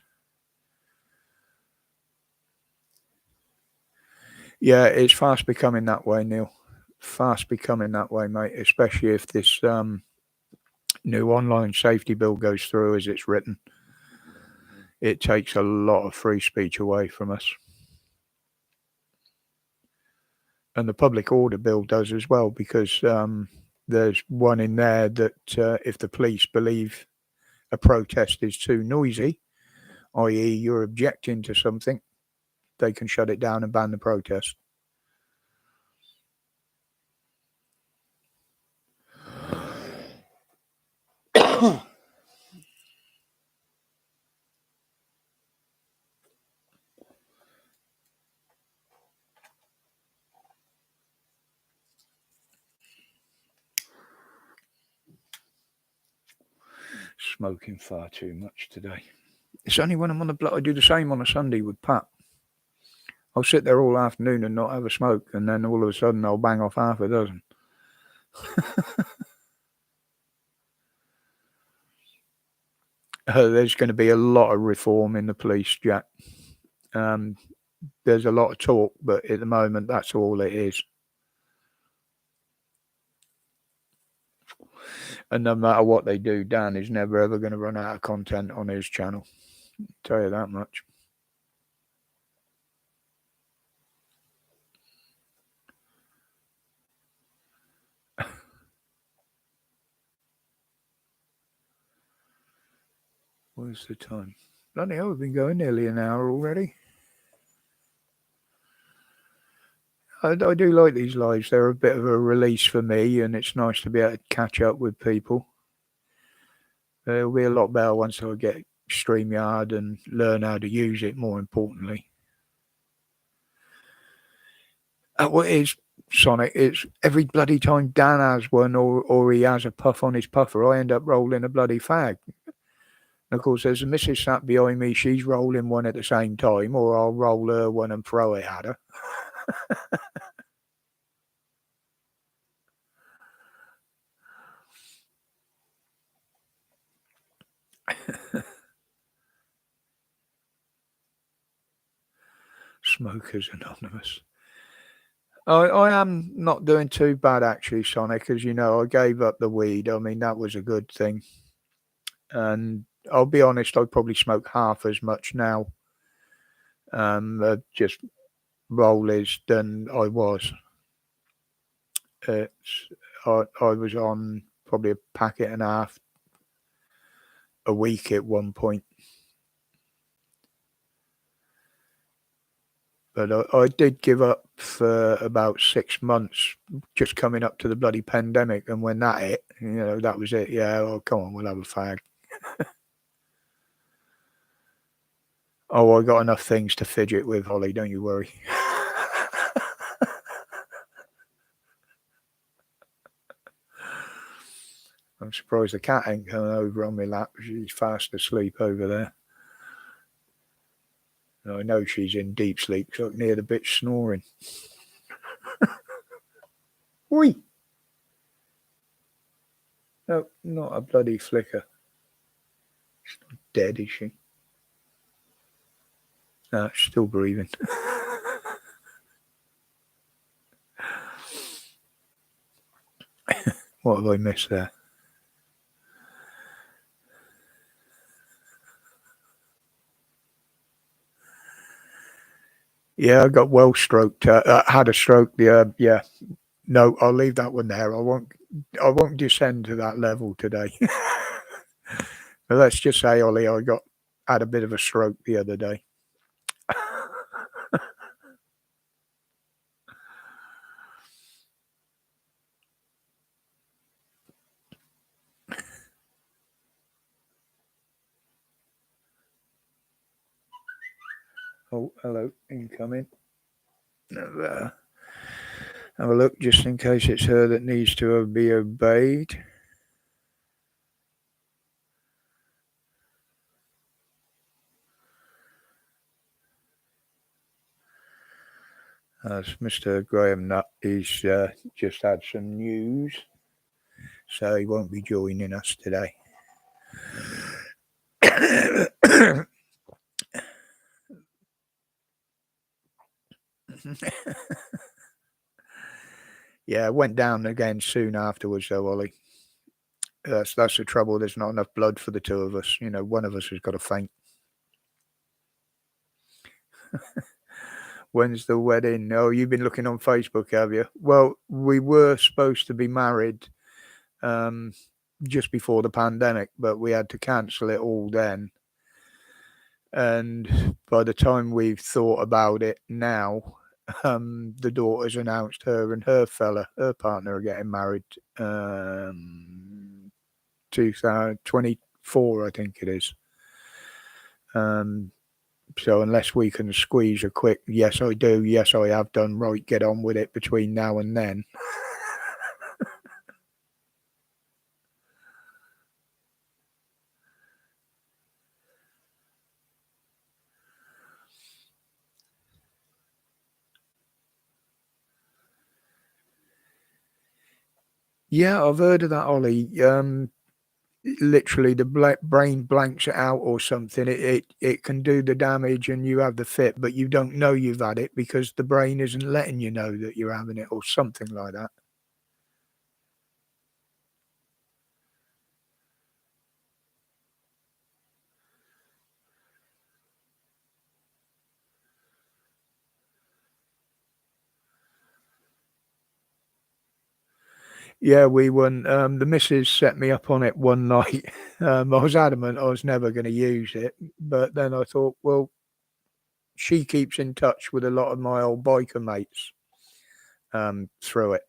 Yeah, it's fast becoming that way, Neil. Fast becoming that way, mate. Especially if this new online safety bill goes through as it's written. It takes a lot of free speech away from us. And the public order bill does as well, because there's one in there that if the police believe a protest is too noisy, i.e. you're objecting to something, they can shut it down and ban the protest. Smoking far too much today. It's only when I'm on the block. I do the same on a Sunday with Pat. I'll sit there all afternoon and not have a smoke, and then all of a sudden I'll bang off half a dozen. There's going to be a lot of reform in the police, Jack. There's a lot of talk, but at the moment, that's all it is. And no matter what they do, Dan is never ever going to run out of content on his channel. I'll tell you that much. What's the time? Bloody hell, we've been going nearly an hour already. I do like these lives. They're a bit of a release for me, and it's nice to be able to catch up with people. It'll be a lot better once I get StreamYard and learn how to use it, more importantly. What is Sonic? It's every bloody time Dan has one or he has a puff on his puffer, I end up rolling a bloody fag. And of course, there's a missus sat behind me. She's rolling one at the same time, or I'll roll her one and throw it at her. Smokers Anonymous. I am not doing too bad actually, Sonic, as you know, I gave up the weed. I mean, that was a good thing. And I'll be honest, I probably smoke half as much now, just rollies than I was. I was on probably a packet and a half a week at one point. But I did give up for about 6 months, just coming up to the bloody pandemic. And when that hit, that was it. Yeah, well, come on, we'll have a fag. Oh, I got enough things to fidget with, Holly, don't you worry. I'm surprised the cat ain't coming over on my lap. She's fast asleep over there. I know she's in deep sleep, so I can hear the bitch snoring. Oi! No, not a bloody flicker. She's not dead, is she? No, she's still breathing. What have I missed there? Yeah, I got well stroked. Had a stroke. Yeah. No, I'll leave that one there. I won't descend to that level today. But let's just say, Ollie, I had a bit of a stroke the other day. Oh, hello, incoming. Have a look, just in case it's her that needs to be obeyed. That's Mr. Graham Nutt. He's just had some news, so he won't be joining us today. Yeah, went down again soon afterwards, though, Ollie. That's the trouble. There's not enough blood for the two of us. One of us has got to faint. When's the wedding? Oh, you've been looking on Facebook, have you? Well, we were supposed to be married just before the pandemic, but we had to cancel it all then. And by the time we've thought about it now, the daughter's announced her and her partner, are getting married 2024, I think it is. So unless we can squeeze a quick, yes, I do, yes, I have done, right, get on with it between now and then. Yeah, I've heard of that, Ollie. Literally, the brain blanks it out or something. It can do the damage, and you have the fit, but you don't know you've had it because the brain isn't letting you know that you're having it, or something like that. Yeah, we won. The missus set me up on it one night. I was adamant I was never going to use it, but then I thought, well, she keeps in touch with a lot of my old biker mates through it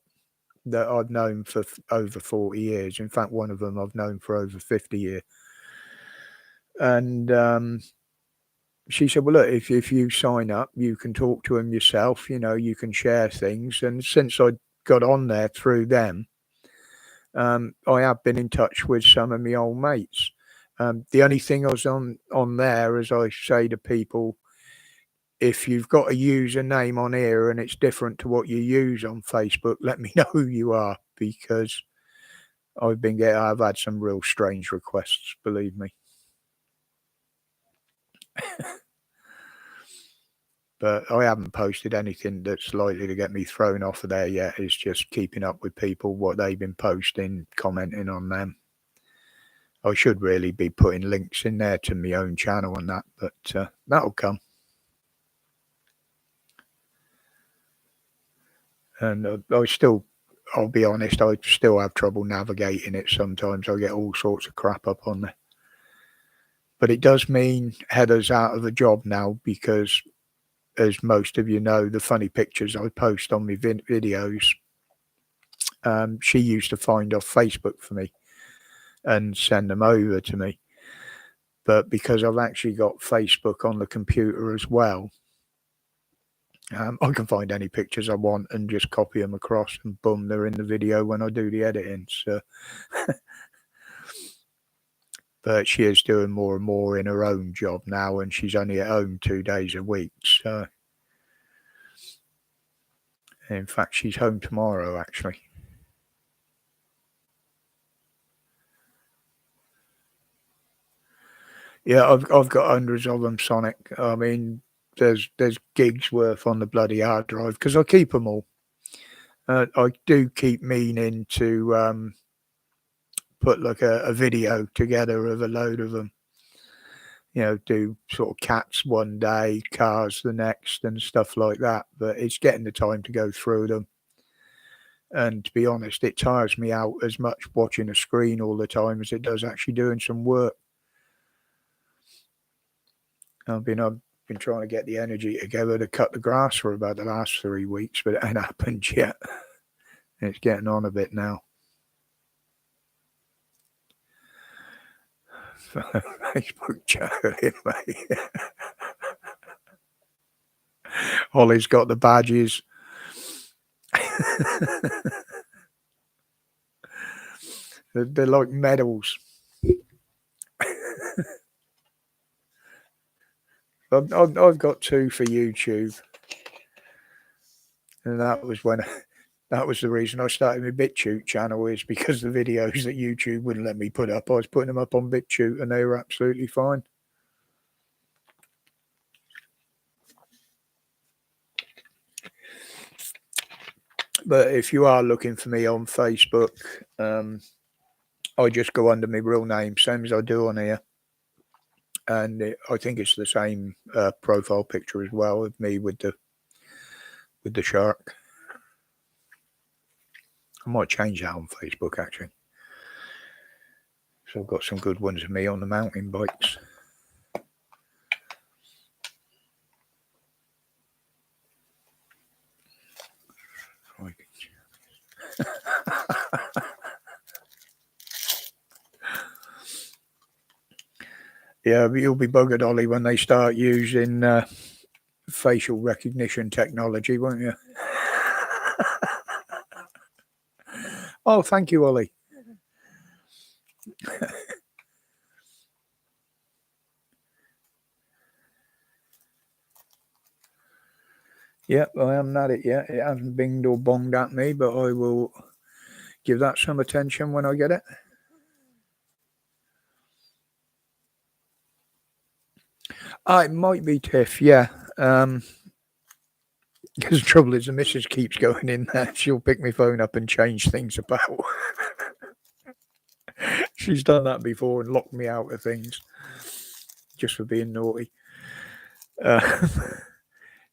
that I've known for over 40 years. In fact, one of them I've known for over 50 years. And she said, well, look, if you sign up, you can talk to them yourself, you can share things. And since I got on there through them, I have been in touch with some of my old mates. The only thing I was on there, as I say to people, if you've got a username on here and it's different to what you use on Facebook, let me know who you are, because I've had some real strange requests, believe me. But I haven't posted anything that's likely to get me thrown off of there yet. It's just keeping up with people, what they've been posting, commenting on them. I should really be putting links in there to my own channel and that, but that'll come. And I'll be honest, I still have trouble navigating it sometimes. I get all sorts of crap up on there. But it does mean Heather's out of a job now because, as most of you know, the funny pictures I post on my videos, she used to find off Facebook for me and send them over to me. But because I've actually got Facebook on the computer as well, I can find any pictures I want and just copy them across, and boom, they're in the video when I do the editing. So, but she is doing more and more in her own job now, and she's only at home 2 days a week. So, in fact, she's home tomorrow, actually. Yeah, I've got hundreds of them, Sonic. I mean, there's gigs worth on the bloody hard drive because I keep them all. I do keep meaning to put like a video together of a load of them. Do sort of cats one day, cars the next, and stuff like that. But it's getting the time to go through them. And to be honest, it tires me out as much watching a screen all the time as it does actually doing some work. I've been trying to get the energy together to cut the grass for about the last 3 weeks, but it ain't happened yet. It's getting on a bit now. Facebook chat, mate. Ollie's got the badges. They're like medals. I've got 2 for YouTube, and that was the reason I started my BitChute channel, is because the videos that YouTube wouldn't let me put up, I was putting them up on BitChute, and they were absolutely fine. But if you are looking for me on Facebook, I just go under my real name, same as I do on here. And I think it's the same profile picture as well, of me with the shark. I might change that on Facebook, actually. So I've got some good ones of me on the mountain bikes. Yeah, but you'll be buggered, Ollie, when they start using facial recognition technology, won't you? Oh, thank you, Ollie. Yep, I haven't had it yet. It hasn't binged or bonged at me, but I will give that some attention when I get it. It might be Tiff, yeah. Because the trouble is, the missus keeps going in there. She'll pick my phone up and change things about. She's done that before and locked me out of things just for being naughty.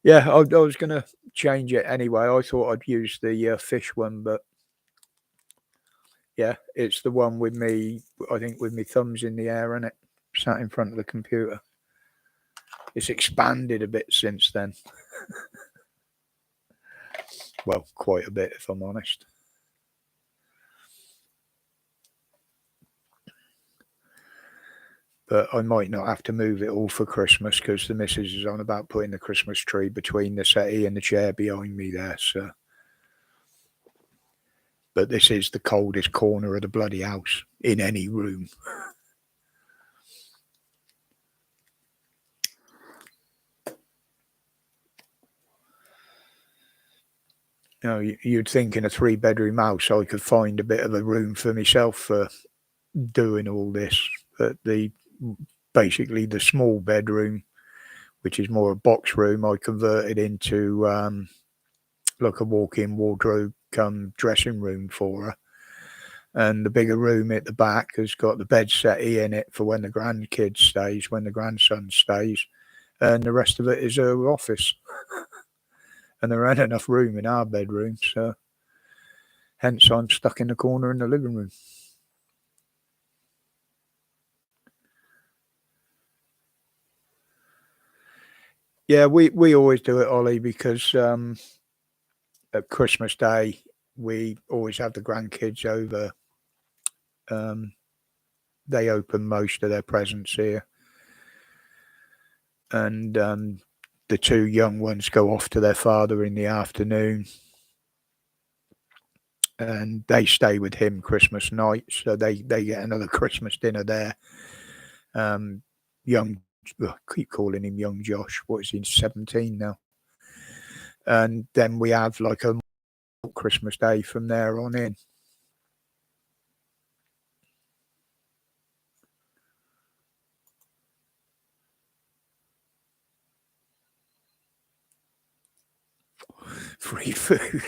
Yeah, I was going to change it anyway. I thought I'd use the fish one, but yeah, it's the one with me, I think, with my thumbs in the air and it sat in front of the computer. It's expanded a bit since then. Well, quite a bit, if I'm honest. But I might not have to move it all for Christmas because the missus is on about putting the Christmas tree between the settee and the chair behind me there. So, but this is the coldest corner of the bloody house in any room. You know, you'd think in a 3-bedroom house I could find a bit of a room for myself for doing all this, but basically the small bedroom, which is more a box room, I converted into like a walk-in wardrobe come dressing room for her. And the bigger room at the back has got the bed settee in it for when the grandkid stays, when the grandson stays, and the rest of it is her office. And there ain't enough room in our bedroom, so hence I'm stuck in the corner in the living room. Yeah, we always do it, Ollie, because at Christmas Day we always have the grandkids over. They open most of their presents here, and the 2 young ones go off to their father in the afternoon, and they stay with him Christmas night, so they get another Christmas dinner there. Young, I keep calling him young Josh. What is he, 17 now? And then we have like a Christmas Day from there on in. Free food.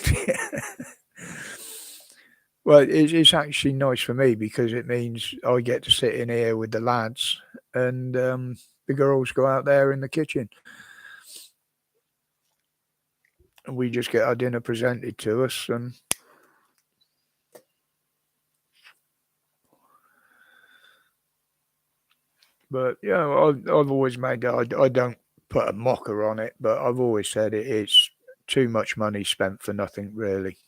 Well, it's actually nice for me because it means I get to sit in here with the lads and the girls go out there in the kitchen. And we just get our dinner presented to us. But yeah, I've always made that. I don't put a mocker on it, but I've always said it's too much money spent for nothing, really.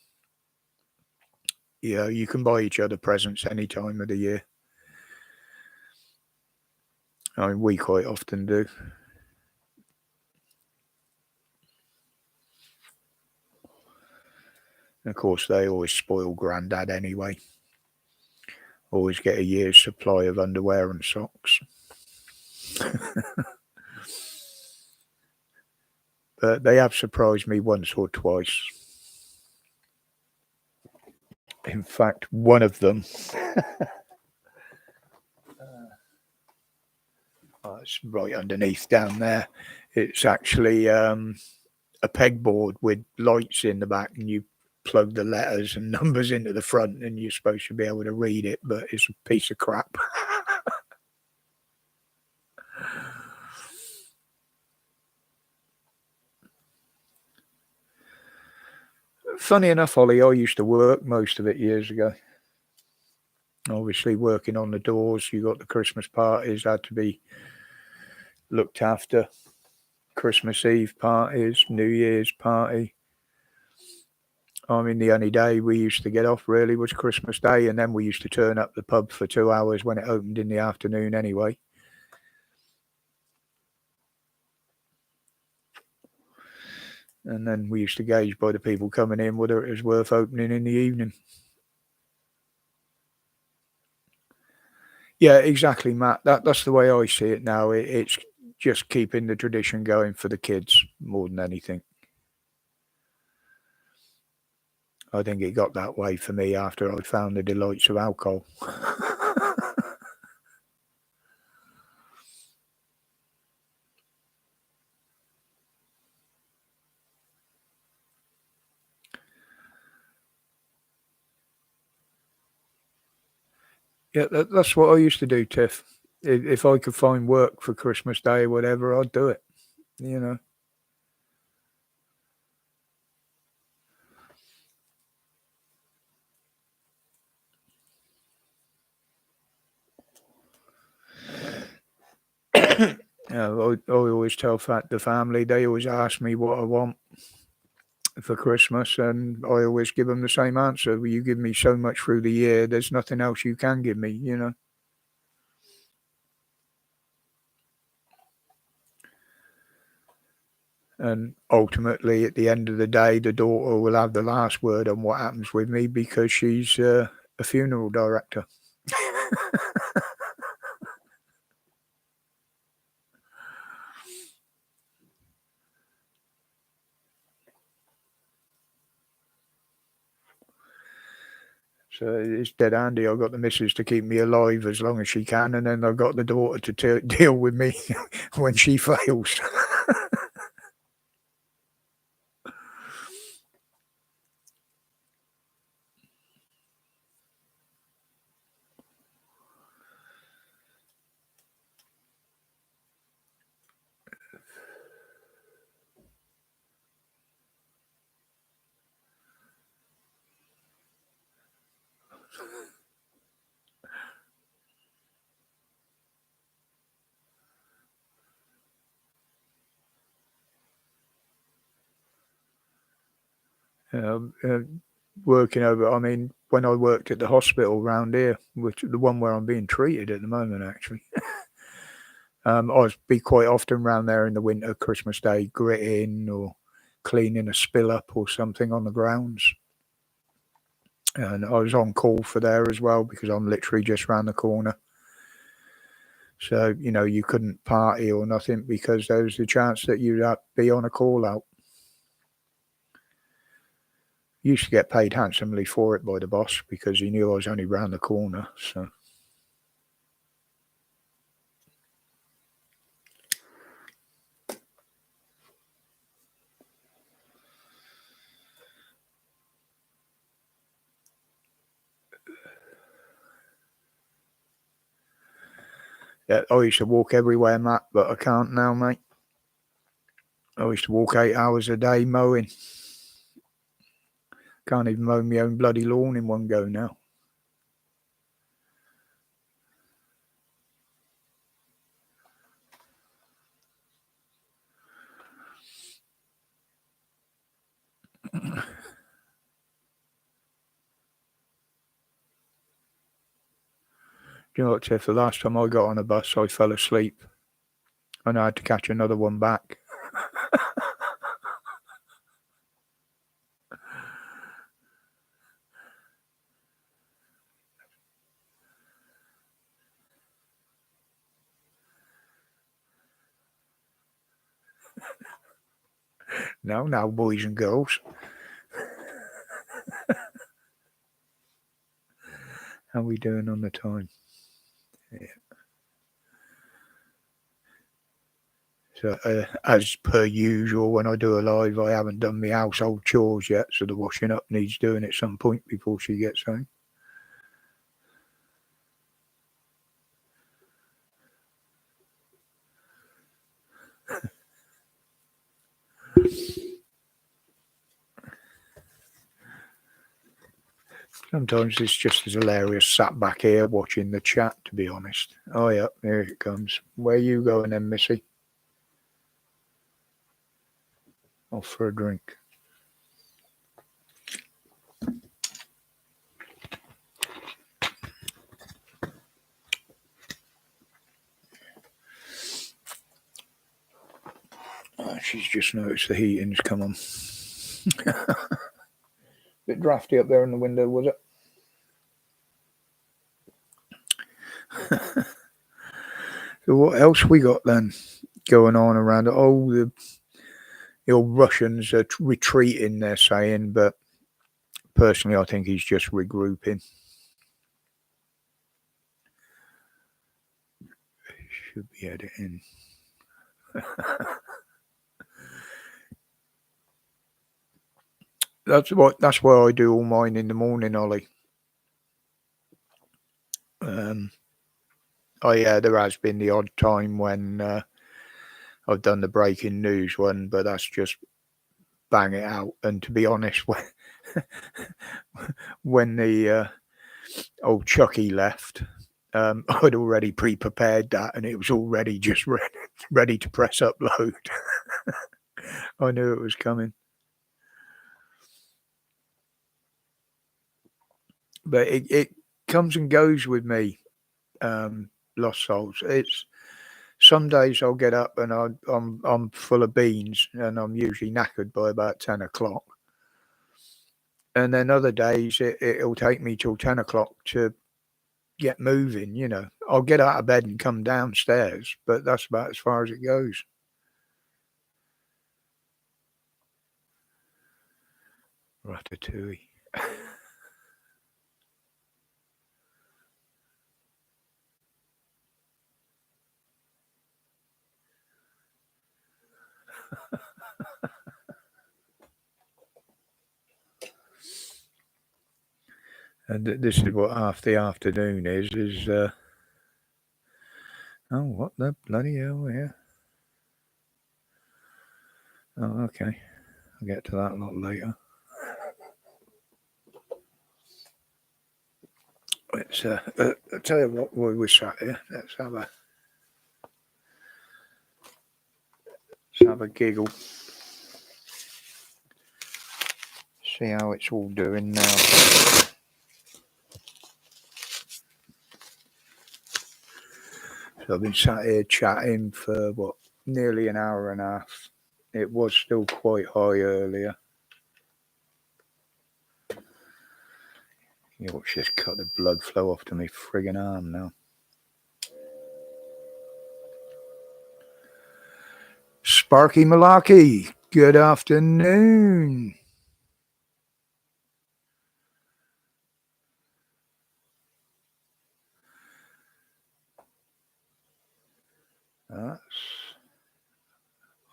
Yeah, you can buy each other presents any time of the year. I mean, we quite often do. And of course, they always spoil Grandad anyway. Always get a year's supply of underwear and socks. But they have surprised me once or twice. In fact, one of them. It's right underneath down there. It's actually a pegboard with lights in the back, and you plug the letters and numbers into the front, and you're supposed to be able to read it, but it's a piece of crap. Funny enough, Ollie, I used to work most of it years ago. Obviously, working on the doors, you got the Christmas parties had to be looked after. Christmas Eve parties, New Year's party. I mean, the only day we used to get off really was Christmas Day, and then we used to turn up the pub for 2 hours when it opened in the afternoon anyway. And then we used to gauge by the people coming in whether it was worth opening in the evening. Yeah, exactly, Matt. That's the way I see it now. It's just keeping the tradition going for the kids more than anything. I think it got that way for me after I found the delights of alcohol. Yeah, that's what I used to do, Tiff. If I could find work for Christmas Day or whatever, I'd do it. You know. I always tell the family, they always ask me what I want for Christmas, and I always give them the same answer. Well, you give me so much through the year, there's nothing else you can give me, you know. And ultimately, at the end of the day, the daughter will have the last word on what happens with me because she's a funeral director. So it's dead handy. I've got the missus to keep me alive as long as she can, and then I've got the daughter to deal with me when she fails. Um, uh, Working over. I mean, when I worked at the hospital round here, which the one where I'm being treated at the moment, actually, I'd be quite often round there in the winter, Christmas Day, gritting or cleaning a spill up or something on the grounds. And I was on call for there as well because I'm literally just round the corner. So, you know, you couldn't party or nothing because there was the chance that you'd be on a call out. Used to get paid handsomely for it by the boss because he knew I was only round the corner. So, yeah, I used to walk everywhere, Matt, but I can't now, mate. I used to walk 8 hours a day mowing. Can't even mow my own bloody lawn in one go now. Do you know what, Tiff? The last time I got on a bus, I fell asleep and I had to catch another one back. Now, boys and girls. How are we doing on the time? Yeah. So, as per usual, when I do a live, I haven't done my household chores yet, so the washing up needs doing at some point before she gets home. Sometimes it's just as hilarious sat back here watching the chat, to be honest. Oh, yeah, there it comes. Where you going then, Missy? Off for a drink. Oh, she's just noticed the heating's come on. Bit drafty up there in the window, was it? So what else we got then going on around it? Oh, the old Russians are retreating, they're saying, but personally, I think he's just regrouping. Should be editing. That's why I do all mine in the morning, Ollie. Yeah, there has been the odd time when I've done the breaking news one, but that's just bang it out. And to be honest, when the old Chucky left, I'd already pre-prepared that, and it was already just ready to press upload. I knew it was coming. But it comes and goes with me, Lost Souls. It's some days I'll get up and I'm full of beans, and I'm usually knackered by about 10 o'clock. And then other days it'll take me till 10 o'clock to get moving, you know. I'll get out of bed and come downstairs, but that's about as far as it goes. Ratatouille. And this is what half the afternoon is oh, what the bloody hell here? Oh, okay. I'll get to that a lot later. Let's I'll tell you what, while we're sat here, let's have a giggle. See how it's all doing now. So I've been sat here chatting for what, nearly an hour and a half. It was still quite high earlier. You watch this cut the blood flow off to my friggin' arm now. Sparky Malarkey, good afternoon. That's...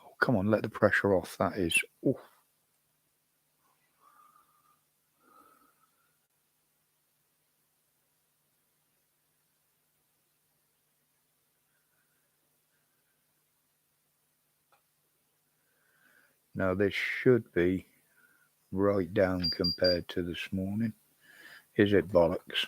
Oh, come on, let the pressure off. That is... Oof. Now, this should be right down compared to this morning. Is it bollocks?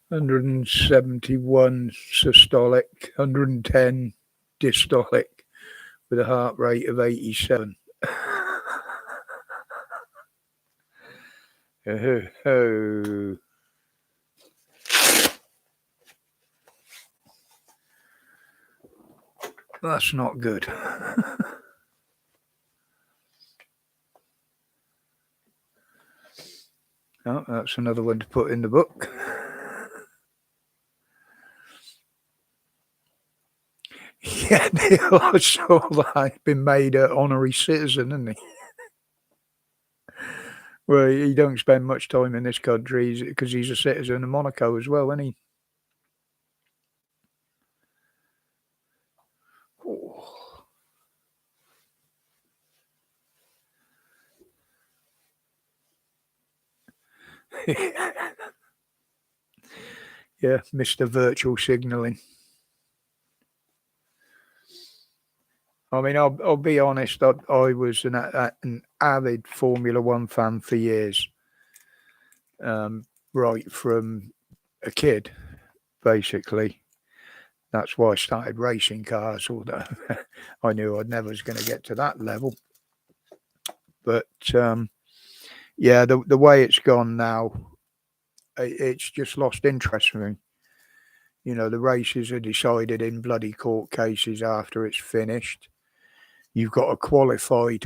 171 systolic, 110 dystolic, with a heart rate of 87. Oh. That's not good. Oh, that's another one to put in the book. Yeah, Neil, I saw that. He's been made an honorary citizen, hasn't he? Well, he don't spend much time in this country because he's a citizen of Monaco as well, isn't he? Oh. Yeah, Mr. Virtual Signalling. I mean, I'll be honest. I was an avid Formula One fan for years, right from a kid, basically. That's why I started racing cars, although I knew I never was going to get to that level. But yeah, the way it's gone now, it's just lost interest for me. You know, the races are decided in bloody court cases after it's finished. You've got to qualify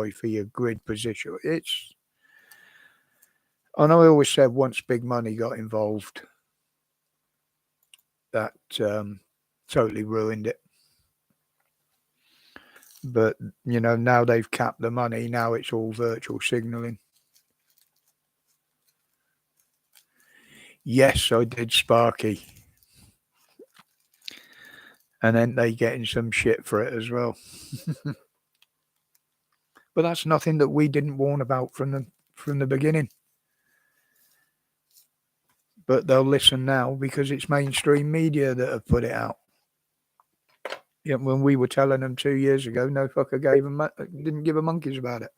for your grid position. And I always said once big money got involved, that totally ruined it. But, you know, now they've capped the money. Now it's all virtual signalling. Yes, I did Sparky. And then they getting some shit for it as well. But that's nothing that we didn't warn about from the beginning. But they'll listen now because it's mainstream media that have put it out. Yeah, when we were telling them 2 years ago, no fucker didn't give a monkeys about it.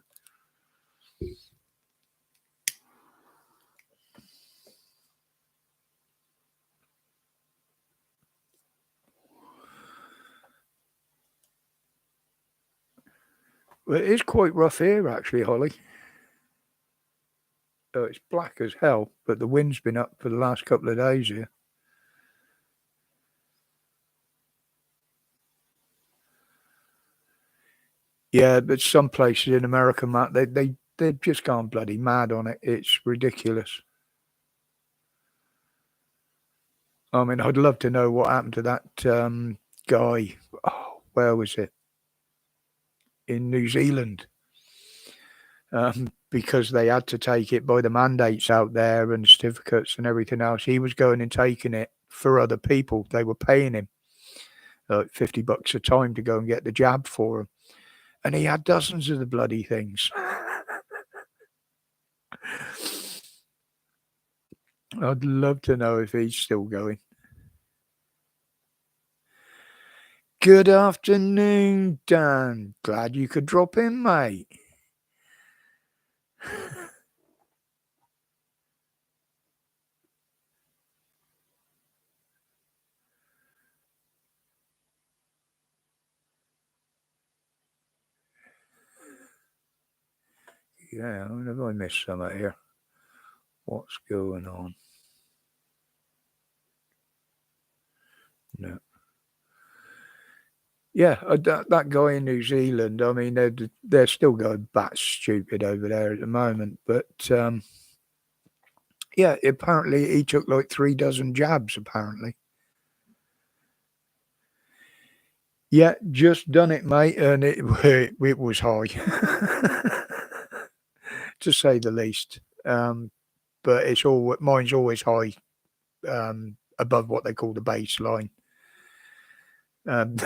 Well, it is quite rough here, actually, Holly. Oh, it's black as hell, but the wind's been up for the last couple of days here. Yeah, but some places in America, Matt, they've just gone bloody mad on it. It's ridiculous. I mean, I'd love to know what happened to that guy. Oh, where was it? In New Zealand. Because they had to take it by the mandates out there and certificates and everything else. He was going and taking it for other people. They were paying him like $50 a time to go and get the jab for him. And he had dozens of the bloody things. I'd love to know if he's still going. Good afternoon, Dan. Glad you could drop in, mate. Yeah, I wonder if I missed something here. What's going on? No. Yeah, that guy in New Zealand, I mean, they're still going bat stupid over there at the moment. But, yeah, apparently he took like 3 dozen jabs, apparently. Yeah, just done it, mate, and it was high, to say the least. But mine's always high, above what they call the baseline.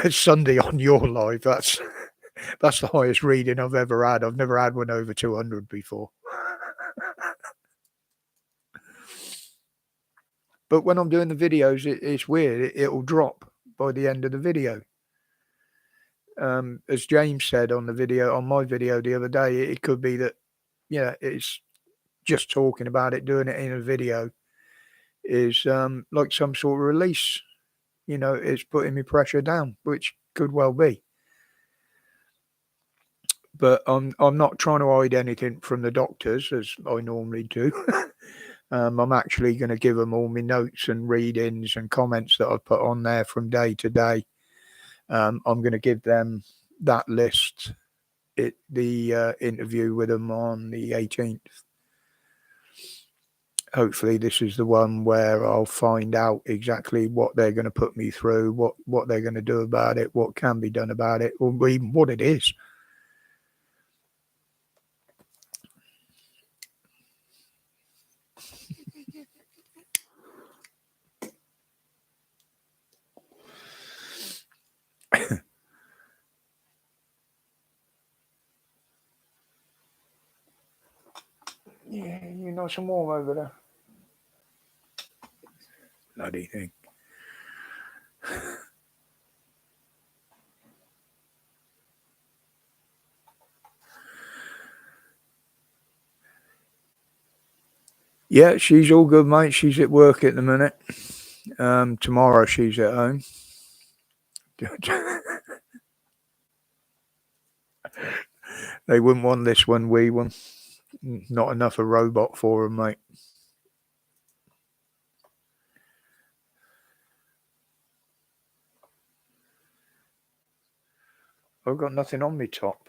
Sunday on your live, that's the highest reading I've ever had. I've never had one over 200 before. But when I'm doing the videos, it's weird. It'll drop by the end of the video. As James said on my video the other day, it could be that, yeah, it's just talking about it, doing it in a video is like some sort of release. You know, it's putting me pressure down, which could well be. But I'm not trying to hide anything from the doctors as I normally do. I'm actually going to give them all my notes and readings and comments that I've put on there from day to day. I'm going to give them that list, the interview with them on the 18th. Hopefully this is the one where I'll find out exactly what they're going to put me through, what they're going to do about it, what can be done about it, or even what it is. Yeah, you know, some warm over there. Bloody thing. Yeah, she's all good, mate. She's at work at the minute. Tomorrow she's at home. They wouldn't want this one, we one. Not enough a robot for them, mate. I've got nothing on me top.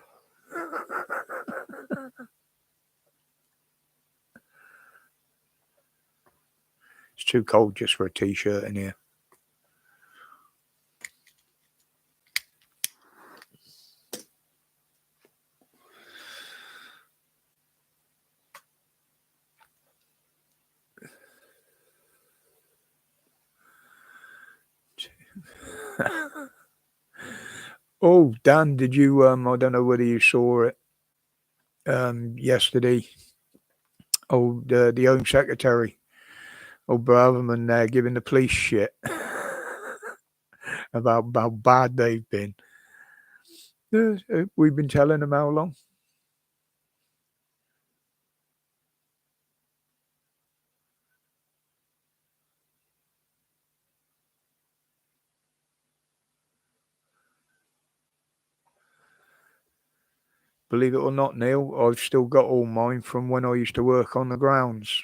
It's too cold just for a t-shirt in here. Oh, Dan, did you? I don't know whether you saw it yesterday. Oh, the Home Secretary, old Braverman there, giving the police shit about how bad they've been. We've been telling them how long? Believe it or not, Neil, I've still got all mine from when I used to work on the grounds.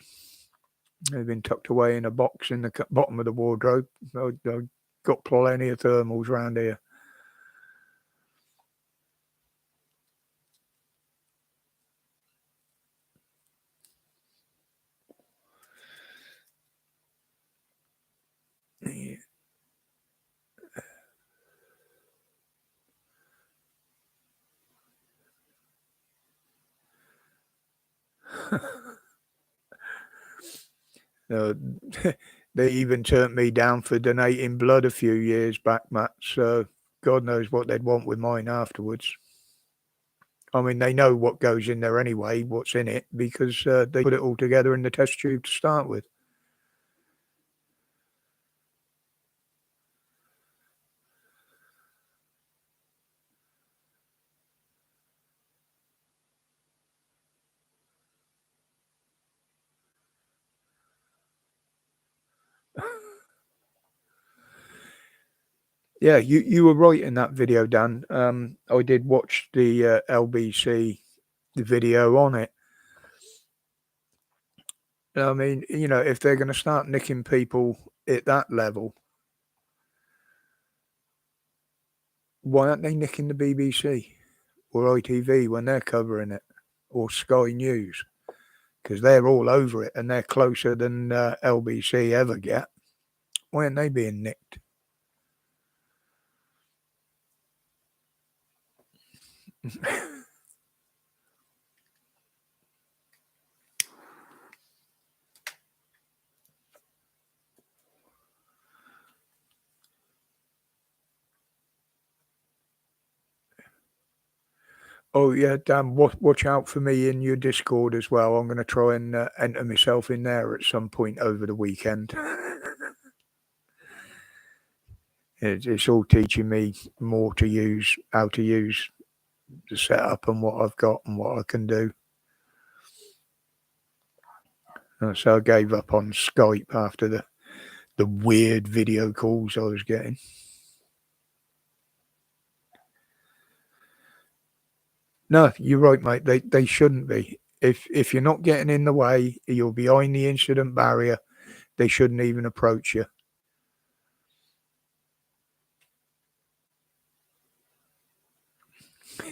They've been tucked away in a box in the bottom of the wardrobe. I've got plenty of thermals around here. Yeah. Uh, they even turned me down for donating blood a few years back, Matt. So God knows what they'd want with mine afterwards. I mean, they know what goes in there anyway, what's in it, because they put it all together in the test tube to start with. Yeah, you were right in that video, Dan. I did watch the LBC video on it. I mean, if they're going to start nicking people at that level, why aren't they nicking the BBC or ITV when they're covering it, or Sky News? Because they're all over it and they're closer than LBC ever get. Why aren't they being nicked? Oh yeah, Dan, watch out for me in your Discord as well. I'm going to try and enter myself in there at some point over the weekend. It's all teaching me more to use, how to use the setup and what I've got and what I can do. So I gave up on Skype after the weird video calls I was getting. No, you're right, mate. They shouldn't be. If you're not getting in the way, you're behind the incident barrier. They shouldn't even approach you.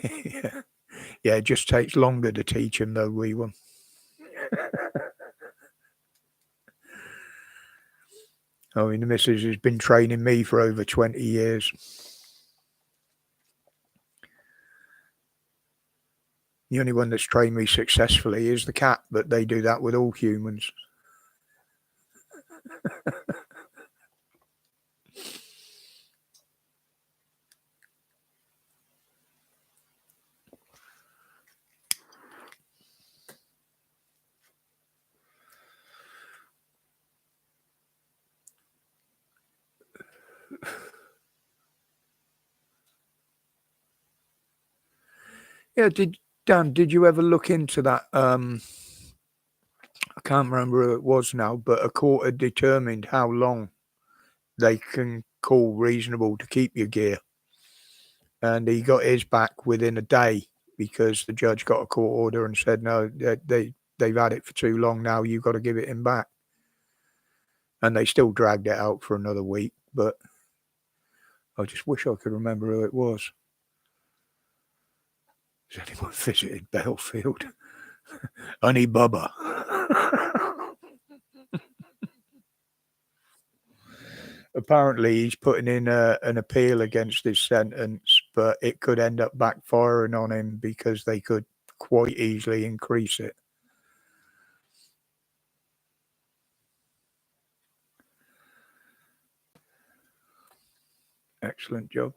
Yeah. Yeah, it just takes longer to teach them, though, wee one. I mean, the missus has been training me for over 20 years. The only one that's trained me successfully is the cat, but they do that with all humans. Yeah, Dan, did you ever look into that? I can't remember who it was now, but a court had determined how long they can call reasonable to keep your gear. And he got his back within a day because the judge got a court order and said, no, they've had it for too long now, you've got to give it him back. And they still dragged it out for another week, but I just wish I could remember who it was. Has anyone visited Belfield? Honey Bubba. Apparently, he's putting in an appeal against his sentence, but it could end up backfiring on him because they could quite easily increase it. Excellent job.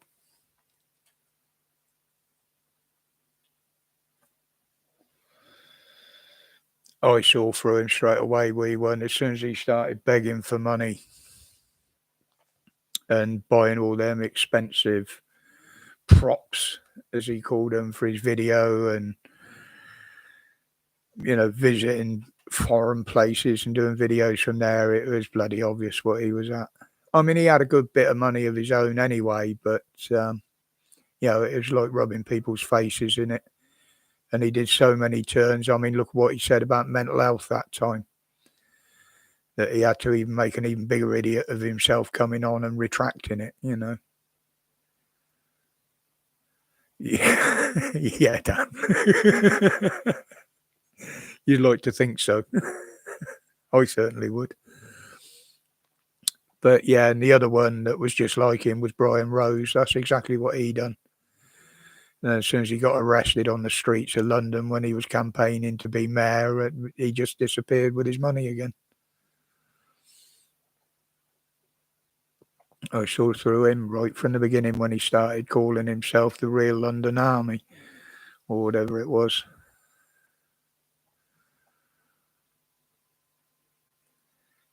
I saw through him straight away where he went as soon as he started begging for money and buying all them expensive props, as he called them, for his video, and visiting foreign places and doing videos from there. It was bloody obvious what he was at. I mean, he had a good bit of money of his own anyway, but it was like rubbing people's faces in it. And he did so many turns. I mean, look what he said about mental health that time, that he had to even make an even bigger idiot of himself coming on and retracting it, Yeah, yeah, Dan. You'd like to think so. I certainly would. But yeah, and the other one that was just like him was Brian Rose. That's exactly what he done. And as soon as he got arrested on the streets of London when he was campaigning to be mayor, he just disappeared with his money again. I saw through him right from the beginning when he started calling himself the real London Army or whatever it was.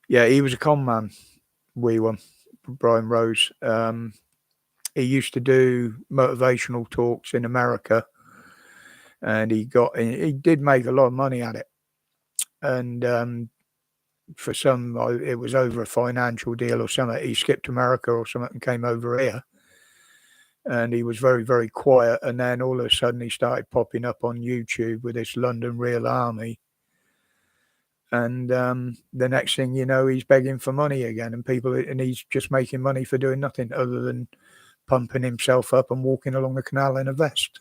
Yeah, he was a con man, Brian Rose. He used to do motivational talks in America, and he did make a lot of money at it. And for some, it was over a financial deal or something. He skipped America or something and came over here. And he was very, very quiet. And then all of a sudden, he started popping up on YouTube with this London Real Army. And the next thing you know, he's begging for money again, and he's just making money for doing nothing other than pumping himself up and walking along the canal in a vest.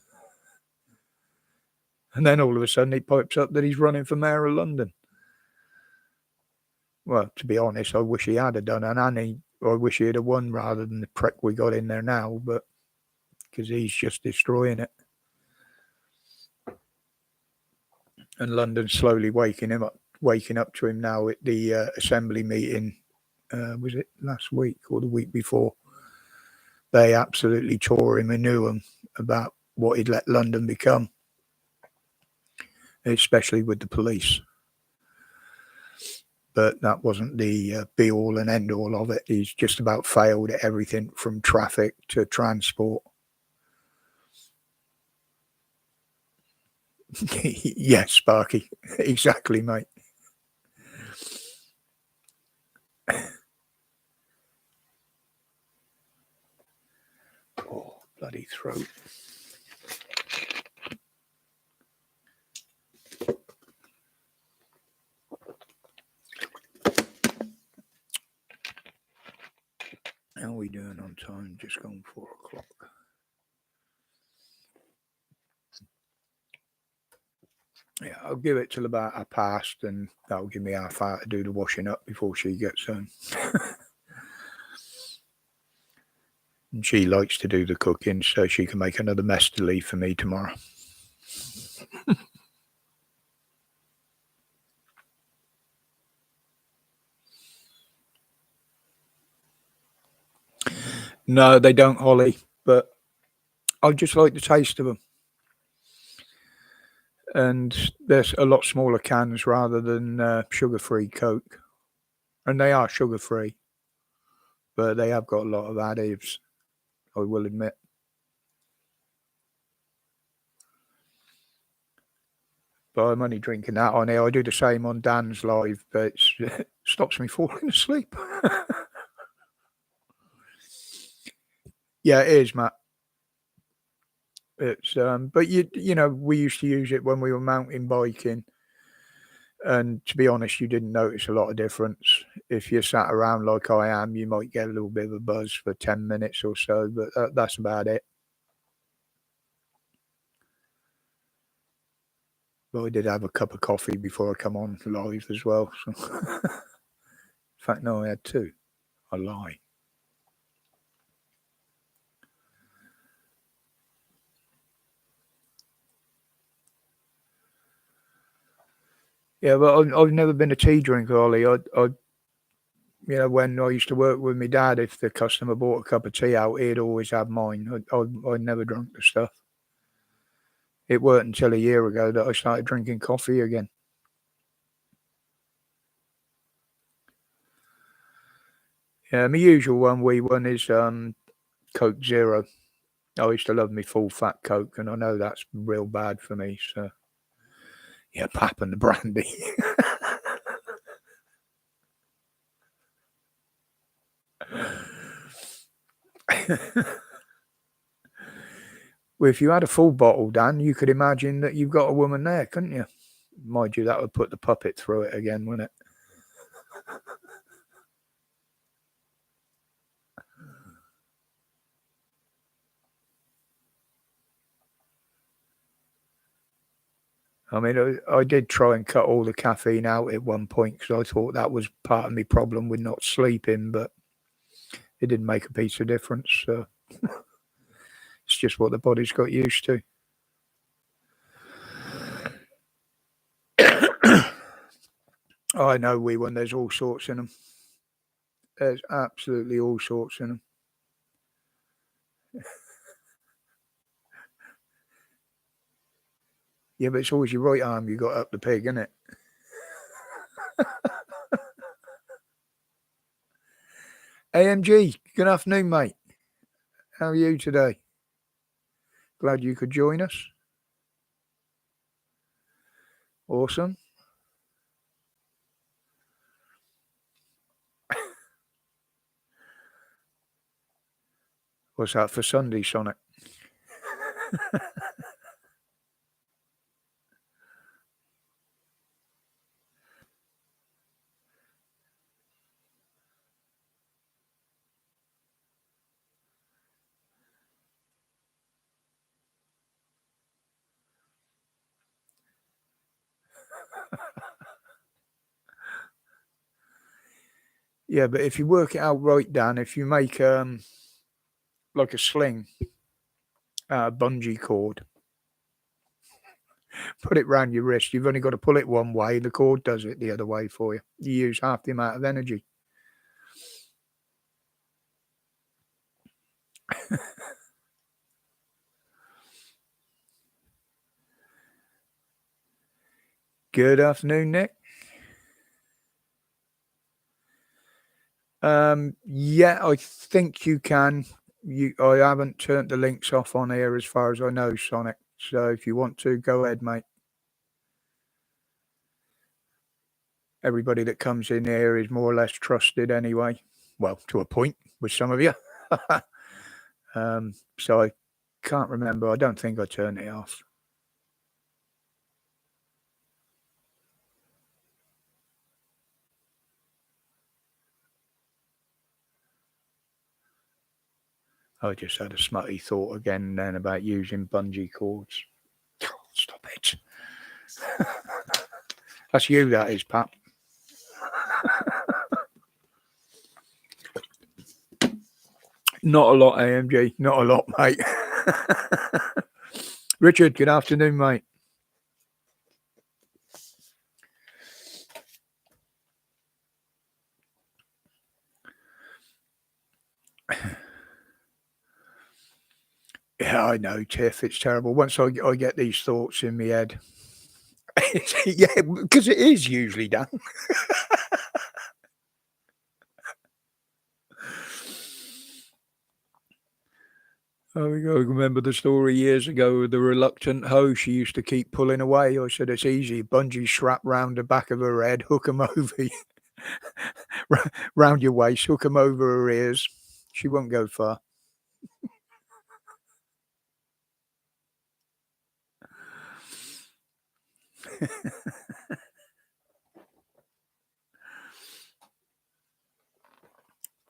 And then all of a sudden, he pipes up that he's running for mayor of London. Well, to be honest, I wish he had done it, and I wish he'd have won rather than the prick we got in there now, but because he's just destroying it. And London's slowly waking up to him now at the assembly meeting. Was it last week or the week before? They absolutely tore him a new one about what he'd let London become, especially with the police. But that wasn't the be-all and end-all of it. He's just about failed at everything from traffic to transport. Yes, Sparky. Exactly, mate. Oh, bloody throat. How are we doing on time? Just gone 4 o'clock. Yeah, I'll give it till about 1:30, and that'll give me half hour to do the washing up before she gets home. And she likes to do the cooking so she can make another mess to leave for me tomorrow. No, they don't, Holly, but I just like the taste of them. And there's a lot smaller cans rather than sugar-free Coke. And they are sugar-free, but they have got a lot of additives, I will admit. But I'm only drinking that on here. I do the same on Dan's live, but it stops me falling asleep. Yeah, it is, Matt. It's but we used to use it when we were mountain biking, and to be honest, you didn't notice a lot of difference. If you sat around like I am, you might get a little bit of a buzz for 10 minutes or so, but that's about it. But I did have a cup of coffee before I come on live as well. So. In fact, no, I had 2. I lie. Yeah, but I've never been a tea drinker, Ollie. When I used to work with my dad, if the customer bought a cup of tea out, he'd always have mine. I never drank the stuff. It weren't until a year ago that I started drinking coffee again. Yeah, my usual wee one is Coke Zero. I used to love me full fat Coke, and I know that's real bad for me. So yeah, pap and the brandy. Well, if you had a full bottle, Dan, you could imagine that you've got a woman there, couldn't you? Mind you, that would put the puppet through it again, wouldn't it? I mean, I did try and cut all the caffeine out at one point because I thought that was part of my problem with not sleeping, but it didn't make a piece of difference. So it's just what the body's got used to. I know wee one. There's all sorts in them. There's absolutely all sorts in them. Yeah, but it's always your right arm you got up the pig, isn't it? AMG, good afternoon, mate. How are you today? Glad you could join us. Awesome. What's that for Sunday, Sonic? Yeah, but if you work it out right, Dan, if you make like a sling, bungee cord, put it round your wrist, you've only got to pull it one way, the cord does it the other way for you. You use half the amount of energy. Good afternoon, Nick. Yeah, I think you can. I haven't turned the links off on here as far as I know, Sonic. So if you want to, go ahead, mate. Everybody that comes in here is more or less trusted anyway. Well, to a point with some of you. So I can't remember. I don't think I turned it off. I just had a smutty thought again then about using bungee cords. Oh, stop it. That's you, that is, Pat. Not a lot, AMG. Not a lot, mate. Richard, good afternoon, mate. Yeah, I know, Tiff. It's terrible. Once I get these thoughts in my head, yeah, because it is usually done. Oh, I remember the story years ago with the reluctant hoe. She used to keep pulling away. I said, it's easy. Bungee strap round the back of her head, hook 'em over round your waist, hook 'em over her ears. She won't go far.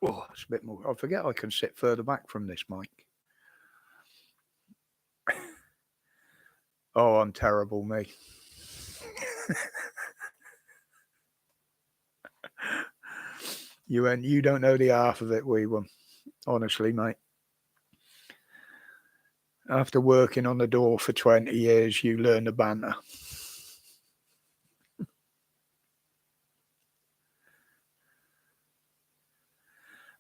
Oh, it's a bit more. I forget I can sit further back from this mic. Oh, I'm terrible, me. You don't know the half of it, wee one. Honestly, mate. After working on the door for 20 years, you learn the banter.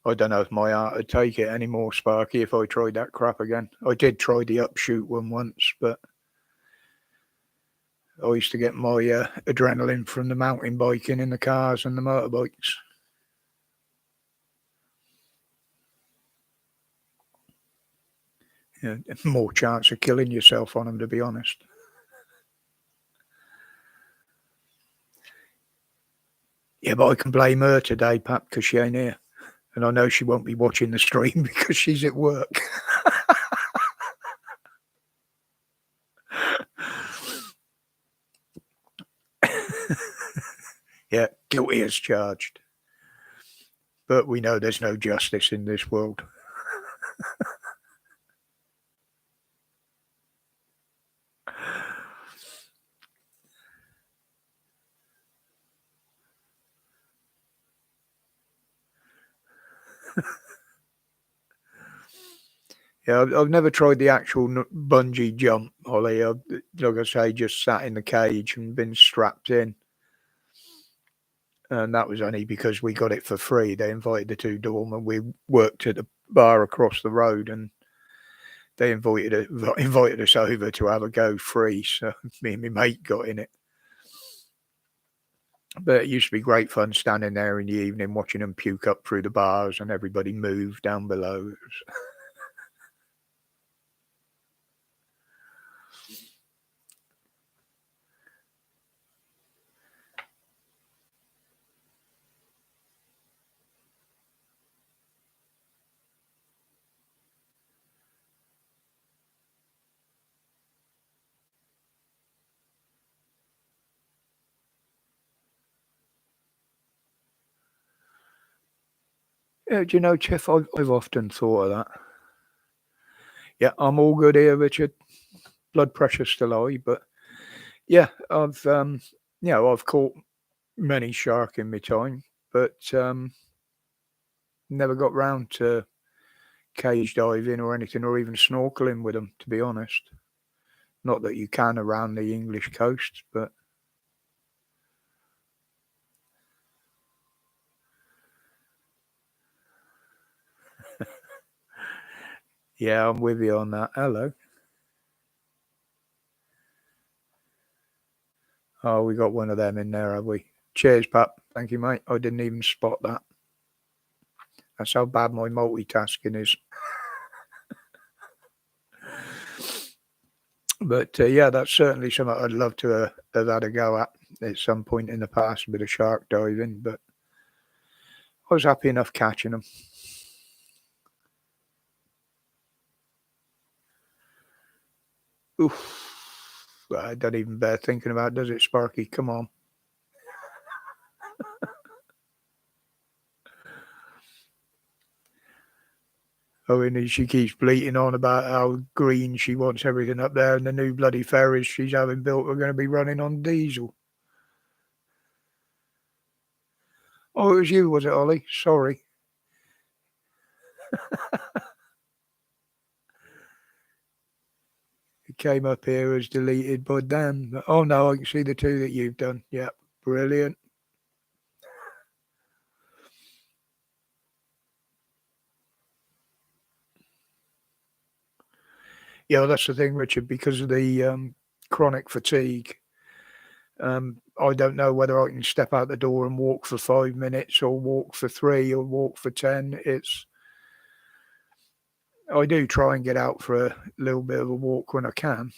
I don't know if my heart would take it anymore, Sparky, if I tried that crap again. I did try the upshoot one once, but I used to get my adrenaline from the mountain biking in the cars and the motorbikes. more chance of killing yourself on them, to be honest. Yeah, but I can blame her today, Pap, because she ain't here. And I know she won't be watching the stream because she's at work. Yeah, guilty as charged. But we know there's no justice in this world. Yeah, I've never tried the actual bungee jump, Ollie. Like I say, just sat in the cage and been strapped in. And that was only because we got it for free. They invited the two doormen. We worked at the bar across the road, and they invited us over to have a go free. So me and my mate got in it. But it used to be great fun standing there in the evening watching them puke up through the bars and everybody move down below. Yeah, do you know, Jeff, I've often thought of that. Yeah, I'm all good here, Richard. Blood pressure still high, but yeah, I've caught many shark in my time, but never got round to cage diving or anything, or even snorkeling with them, to be honest. Not that you can around the English coast, but yeah, I'm with you on that. Hello. Oh, we got one of them in there, have we? Cheers, Pat. Thank you, mate. I didn't even spot that. That's how bad my multitasking is. But yeah, that's certainly something I'd love to have had a go at some point in the past, a bit of shark diving. But I was happy enough catching them. Oof. I don't even bear thinking about, does it, Sparky? Come on. Oh, and she keeps bleating on about how green she wants everything up there, and the new bloody ferries she's having built are going to be running on diesel. Oh, it was you, was it, Ollie? Sorry. It came up here as deleted, but damn. Oh, no, I can see the two that you've done. Yep, brilliant. Yeah, that's the thing, Richard, because of the chronic fatigue. I don't know whether I can step out the door and walk for 5 minutes or walk for 3 or walk for 10. I do try and get out for a little bit of a walk when I can.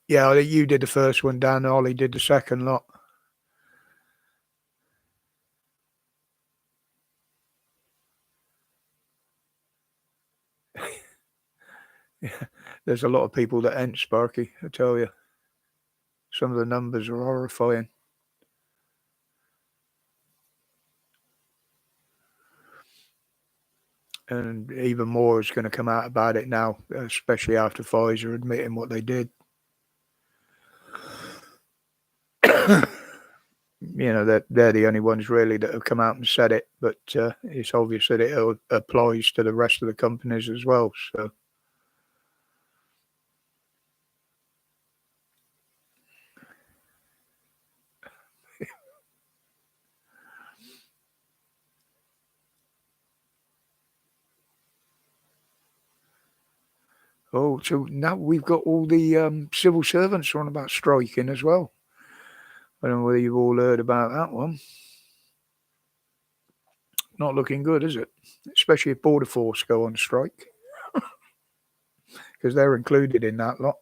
Yeah, I think you did the first one, Dan. Ollie did the second lot. Yeah, there's a lot of people that ain't Sparky, I tell you. Some of the numbers are horrifying. And even more is going to come out about it now, especially after Pfizer admitting what they did. They're the only ones really that have come out and said it, but it's obvious that it applies to the rest of the companies as well. So. Oh, so now we've got all the civil servants on about striking as well. I don't know whether you've all heard about that one. not looking good, is it? Especially if Border Force go on strike, because they're included in that lot.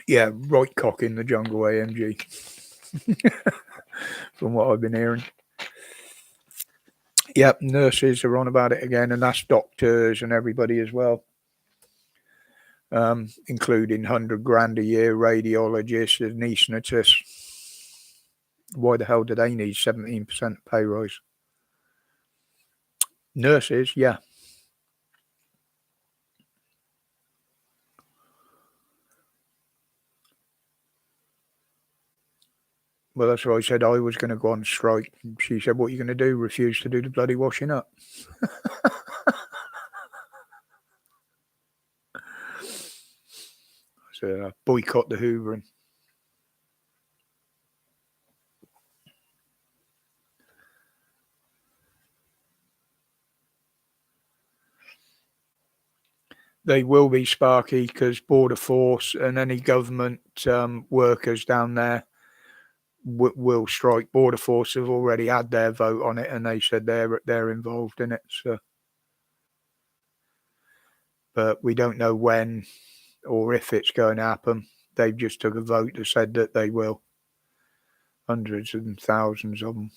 Yeah, right cock in the jungle, AMG. From what I've been hearing. Yep, nurses are on about it again, and that's doctors and everybody as well, including 100 grand a year radiologists, anaesthetists. Why the hell do they need 17% pay rise? Nurses, yeah. Well, that's why I said I was going to go on strike. She said, "What are you going to do? Refuse to do the bloody washing up?" So boycott the hoovering. They will be, Sparky, because Border Force and any government workers down there will strike. Border Force have already had their vote on it, and they said they're involved in it. So, but we don't know when or if it's going to happen. They've just took a vote that said that they will. Hundreds and thousands of them.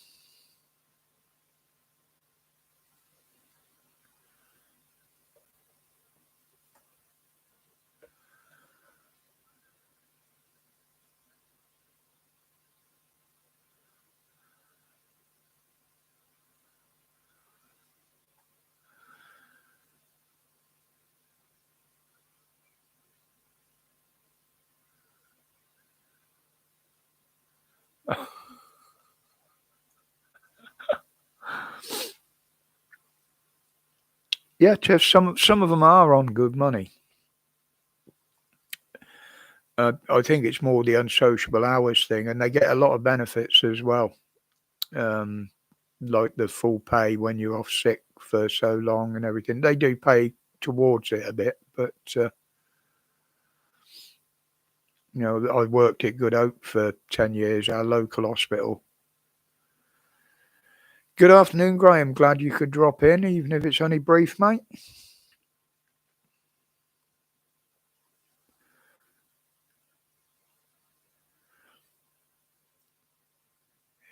Yeah, Tiff, some of them are on good money. I think it's more the unsociable hours thing, and they get a lot of benefits as well, like the full pay when you're off sick for so long and everything. They do pay towards it a bit, but you know, I worked at Good Hope for 10 years, our local hospital. Good afternoon, Graham. Glad you could drop in, even if it's only brief, mate.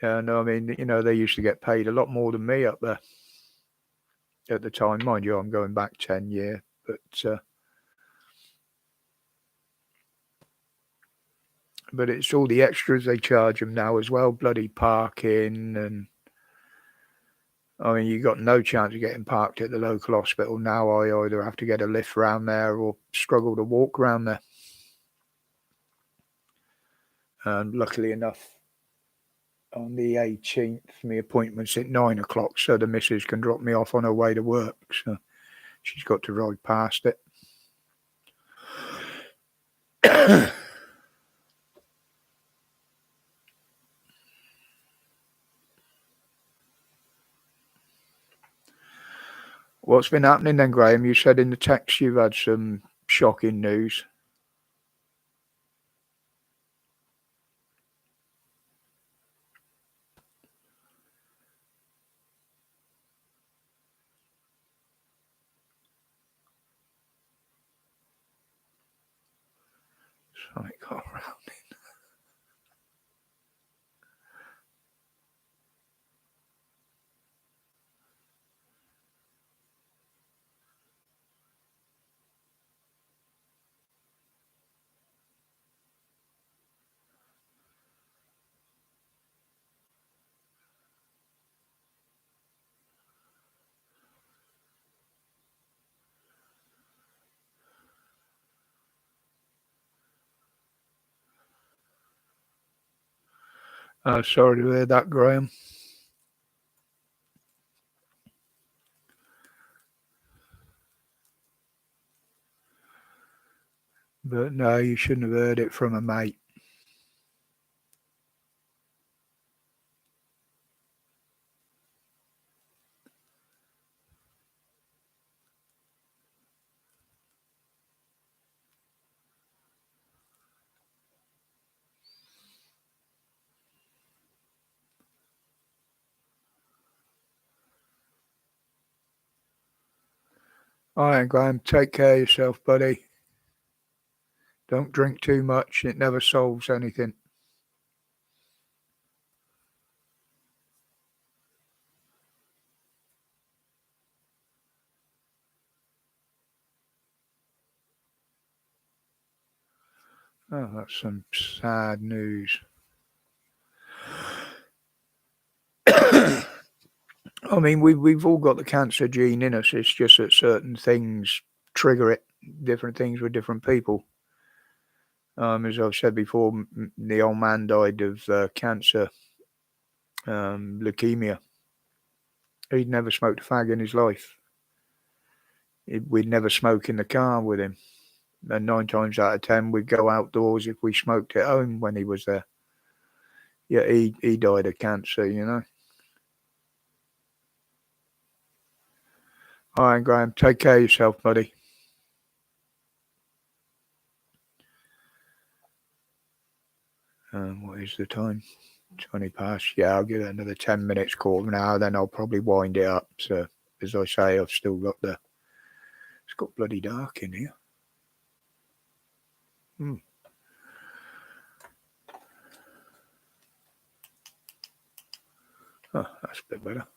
Yeah, no, I mean, you know, they used to get paid a lot more than me up there at the time. Mind you, I'm going back 10 years, but it's all the extras they charge them now as well. Bloody parking, and I mean, you got no chance of getting parked at the local hospital now. I either have to get a lift round there or struggle to walk around there. And luckily enough, on the 18th, my appointment's at 9 o'clock, so the missus can drop me off on her way to work. So she's got to ride past it. What's been happening then, Graham? You said in the text you've had some shocking news. So it got around. Sorry to hear that, Graham. But no, you shouldn't have heard it from a mate. All right, Graham, take care of yourself, buddy. Don't drink too much. It never solves anything. Oh, that's some sad news. I mean, we've all got the cancer gene in us. It's just that certain things trigger it. Different things with different people. As I've said before, the old man died of cancer, leukemia. He'd never smoked a fag in his life. We'd never smoke in the car with him. And 9 times out of 10, we'd go outdoors if we smoked at home when he was there. Yeah, he died of cancer, you know. All right, Graham, take care of yourself, buddy. What is the time? 20 past. Yeah, I'll give it another 10 minutes call now, then I'll probably wind it up. So, as I say, I've still got it's got bloody dark in here. Oh, that's a bit better.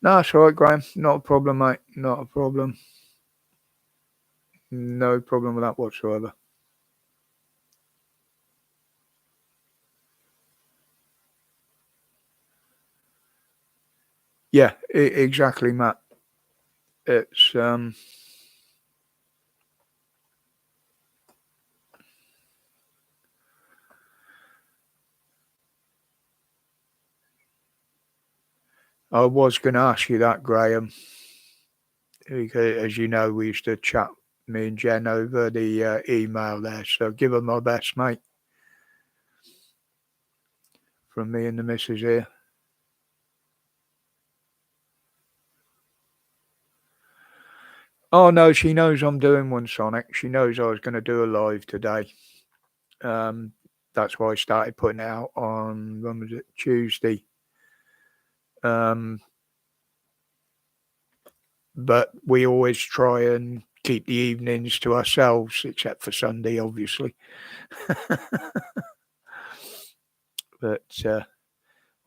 No, it's all right, Graham. Not a problem, mate. Not a problem. No problem with that whatsoever. Yeah, exactly, Matt. It's I was going to ask you that, Graham, because as you know, we used to chat, me and Jen, over the email there. So give her my best, mate, from me and the missus here. Oh no, she knows I'm doing one, Sonic. She knows I was going to do a live today. That's why I started putting it out on, when was it, Tuesday. But we always try and keep the evenings to ourselves, except for Sunday, obviously. But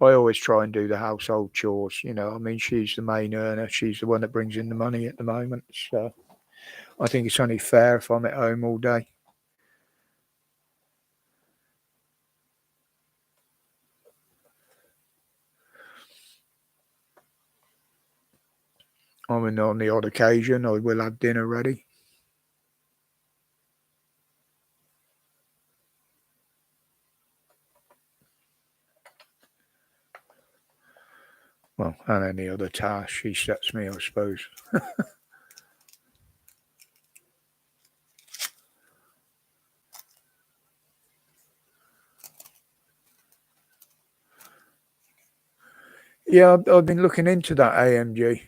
I always try and do the household chores. You know, I mean, she's the main earner. She's the one that brings in the money at the moment. So I think it's only fair if I'm at home all day. I mean, on the odd occasion, I will have dinner ready. Well, and any other task she sets me, I suppose. Yeah, I've been looking into that AMG,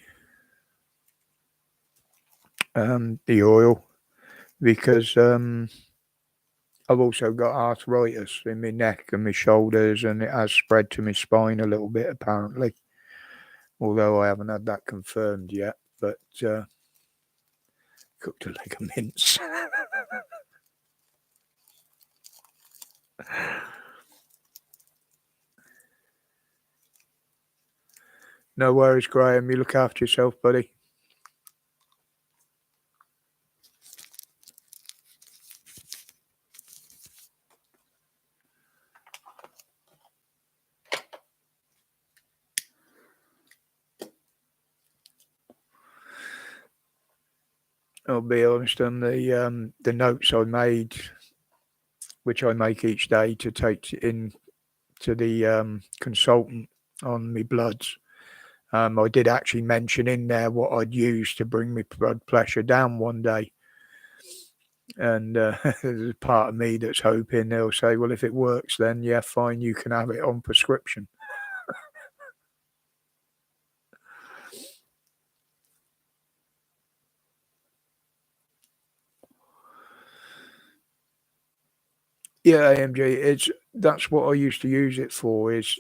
the oil, because I've also got arthritis in my neck and my shoulders, and it has spread to my spine a little bit, apparently. Although I haven't had that confirmed yet, but cooked a leg of mince. No worries, Graham. You look after yourself, buddy. I'll be honest on the notes I made, which I make each day to take in to the consultant on my bloods. I did actually mention in there what I'd use to bring my blood pressure down one day. And there's a part of me that's hoping they'll say, well, if it works, then yeah, fine, you can have it on prescription. Yeah, AMG, that's what I used to use it for, is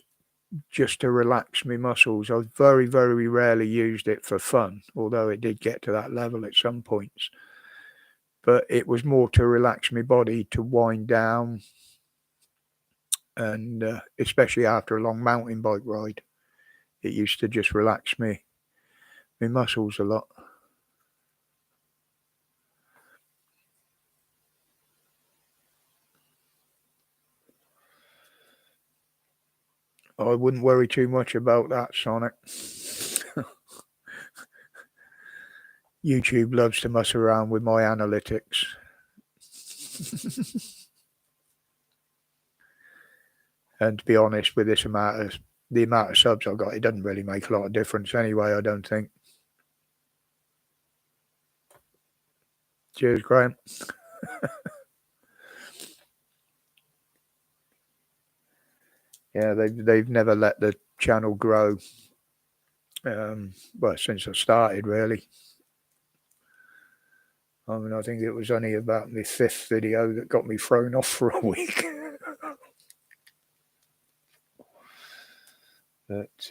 just to relax my muscles. I very, very rarely used it for fun, although it did get to that level at some points. But it was more to relax my body, to wind down, and especially after a long mountain bike ride, it used to just relax me, my muscles a lot. I wouldn't worry too much about that, Sonic. YouTube loves to mess around with my analytics. And to be honest, with the amount of subs I got, it doesn't really make a lot of difference anyway, I don't think. Cheers, Graham. Yeah, they've never let the channel grow. Well, since I started, really. I mean, I think it was only about my 5th video that got me thrown off for a week. But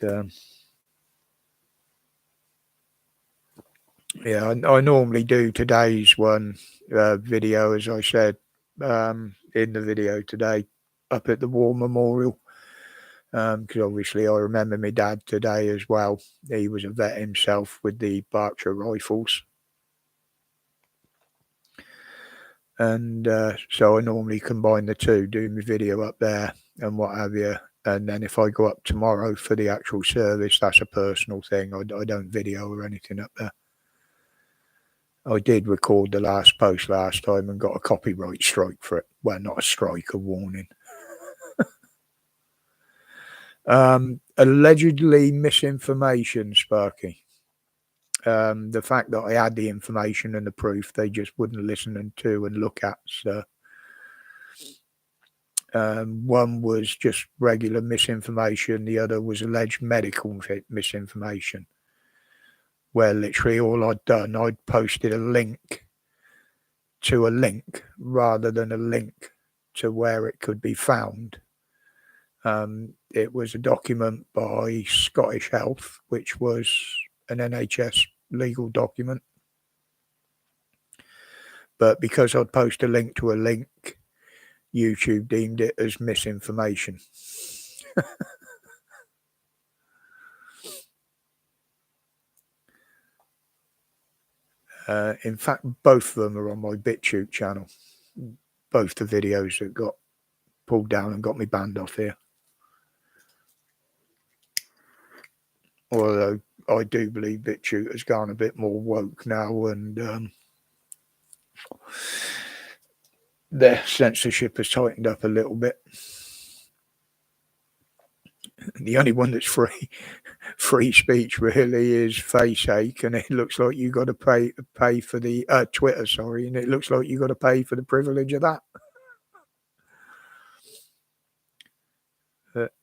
yeah, I normally do today's one video, as I said in the video today, up at the War Memorial. Because obviously I remember my dad today as well. He was a vet himself with the Berkshire Rifles. And so I normally combine the two, do my video up there and what have you. And then if I go up tomorrow for the actual service, that's a personal thing. I don't video or anything up there. I did record the last post last time and got a copyright strike for it. Well, not a strike, a warning. Allegedly misinformation, Sparky. The fact that I had the information and the proof, they just wouldn't listen to and look at. So one was just regular misinformation. The other was alleged medical misinformation, where literally all I'd done, I'd posted a link to a link rather than a link to where it could be found. It was a document by Scottish Health, which was an NHS legal document. But because I'd post a link to a link, YouTube deemed it as misinformation. In fact, both of them are on my BitChute channel. Both the videos that got pulled down and got me banned off here. Although I do believe BitChute has gone a bit more woke now, and their censorship has tightened up a little bit. The only one that's free speech really is Faceache, and it looks like you got to pay for the Twitter, sorry, and it looks like you got to pay for the privilege of that. But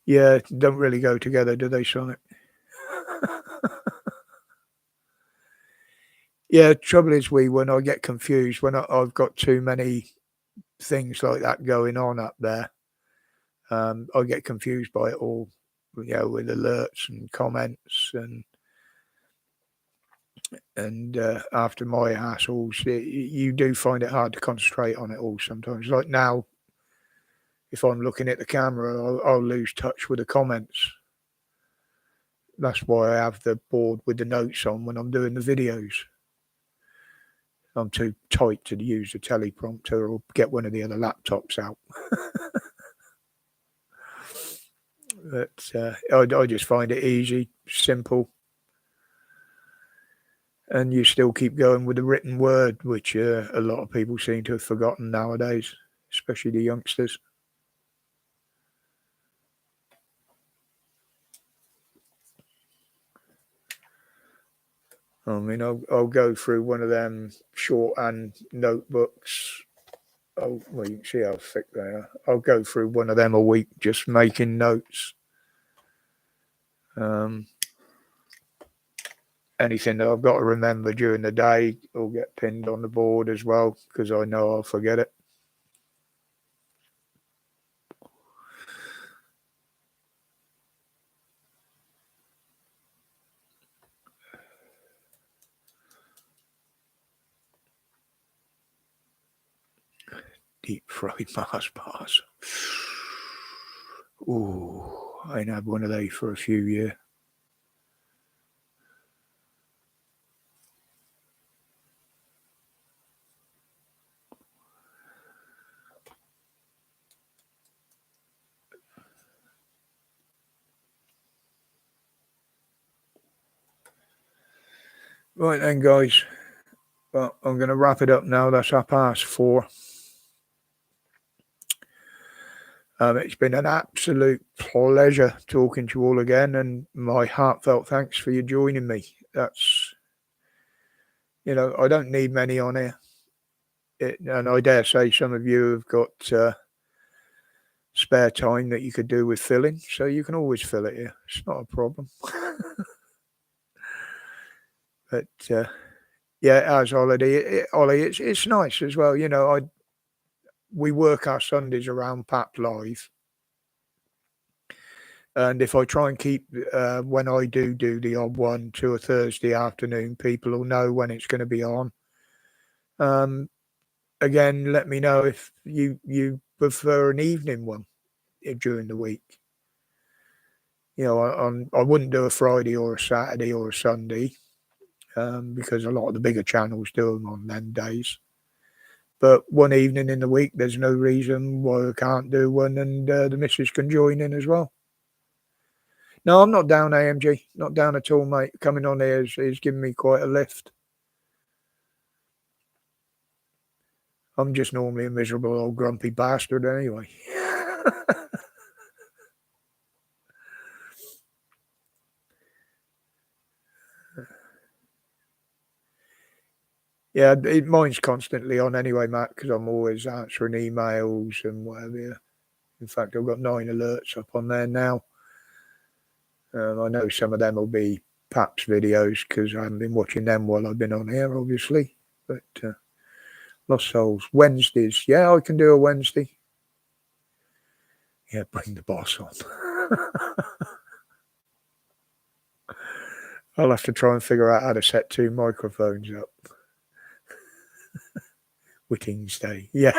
yeah, don't really go together, do they, Sonic? Yeah, trouble is, when I get confused, when I've got too many things like that going on up there, I get confused by it all, with alerts and comments and after my hassles, you do find it hard to concentrate on it all sometimes. Like now, if I'm looking at the camera, I'll lose touch with the comments. That's why I have the board with the notes on when I'm doing the videos. I'm too tight to use the teleprompter or get one of the other laptops out. But I just find it easy, simple. And you still keep going with the written word, which a lot of people seem to have forgotten nowadays, especially the youngsters. I mean, I'll go through one of them shorthand notebooks. Oh, well, you can see how thick they are. I'll go through one of them a week just making notes. Anything that I've got to remember during the day will get pinned on the board as well, because I know I'll forget it. Deep fried Mars bars. Ooh, I ain't had one of those for a few years. Right then, guys. Well, I'm going to wrap it up now. That's 4:30. It's been an absolute pleasure talking to you all again, and my heartfelt thanks for you joining me. That's, I don't need many on here. And I dare say some of you have got spare time that you could do with filling, so you can always fill it here. It's not a problem. But yeah, as Ollie, it's nice as well. We work our Sundays around PAP Live. And if I try and keep, when I do the odd one to a Thursday afternoon, people will know when it's going to be on. Again, let me know if you prefer an evening one during the week. I wouldn't do a Friday or a Saturday or a Sunday because a lot of the bigger channels do them on them days. But one evening in the week, there's no reason why I can't do one, and the missus can join in as well. No, I'm not down, AMG. Not down at all, mate. Coming on here is giving me quite a lift. I'm just normally a miserable old grumpy bastard anyway. Yeah, mine's constantly on anyway, Matt, because I'm always answering emails and whatever. In fact, I've got 9 alerts up on there now. I know some of them will be Pap's videos because I haven't been watching them while I've been on here, obviously. But Lost Souls. Wednesdays. Yeah, I can do a Wednesday. Yeah, bring the boss on. I'll have to try and figure out how to set 2 microphones up. Whitting's Day. Yeah.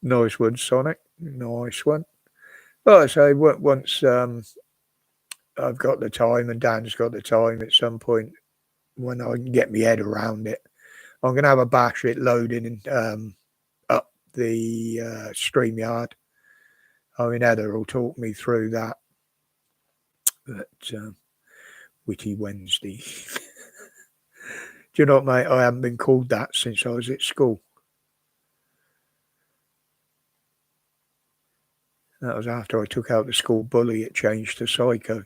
Nice one, Sonic. Nice one. Well, I say, once I've got the time and Dan's got the time at some point when I can get my head around it, I'm going to have a bash it loading and up the StreamYard. I mean, Heather will talk me through that. But Witty Wednesday. Do you know what, mate? I haven't been called that since I was at school. That was after I took out the school bully. It changed to Psycho.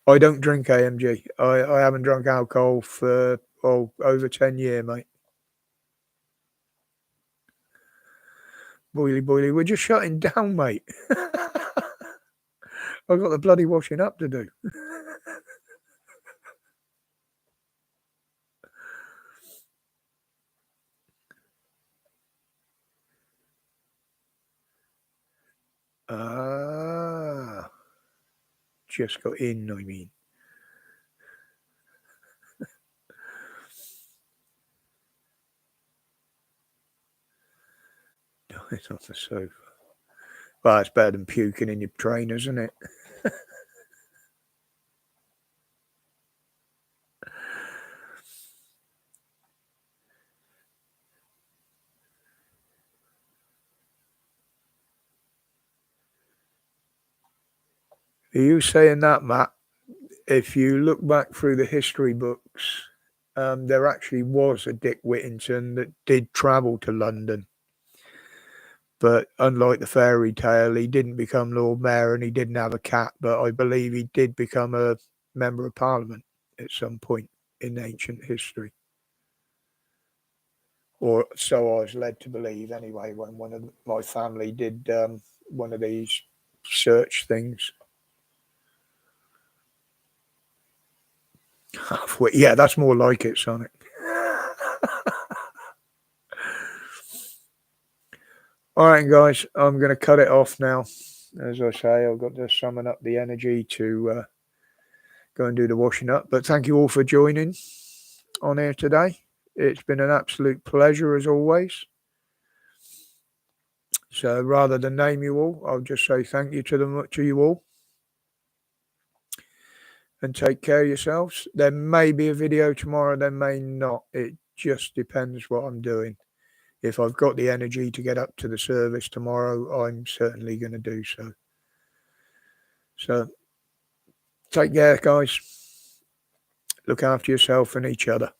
I don't drink, AMG. I haven't drunk alcohol for over 10 years, mate. Boily, we're just shutting down, mate. I've got the bloody washing up to do. Just got in, I mean. It's off the sofa. Well, it's better than puking in your trainers, isn't it? Are you saying that, Matt? If you look back through the history books, there actually was a Dick Whittington that did travel to London. But unlike the fairy tale, he didn't become Lord Mayor and he didn't have a cat. But I believe he did become a member of Parliament at some point in ancient history. Or so I was led to believe anyway, when one of my family did one of these search things. Yeah, that's more like it, Sonic. All right, guys, I'm going to cut it off now. As I say, I've got to summon up the energy to go and do the washing up. But thank you all for joining on here today. It's been an absolute pleasure as always. So rather than name you all, I'll just say thank you to you all. And take care of yourselves. There may be a video tomorrow, there may not. It just depends what I'm doing. If I've got the energy to get up to the service tomorrow, I'm certainly going to do so. So take care, guys. Look after yourself and each other.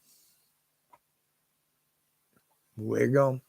We're gone.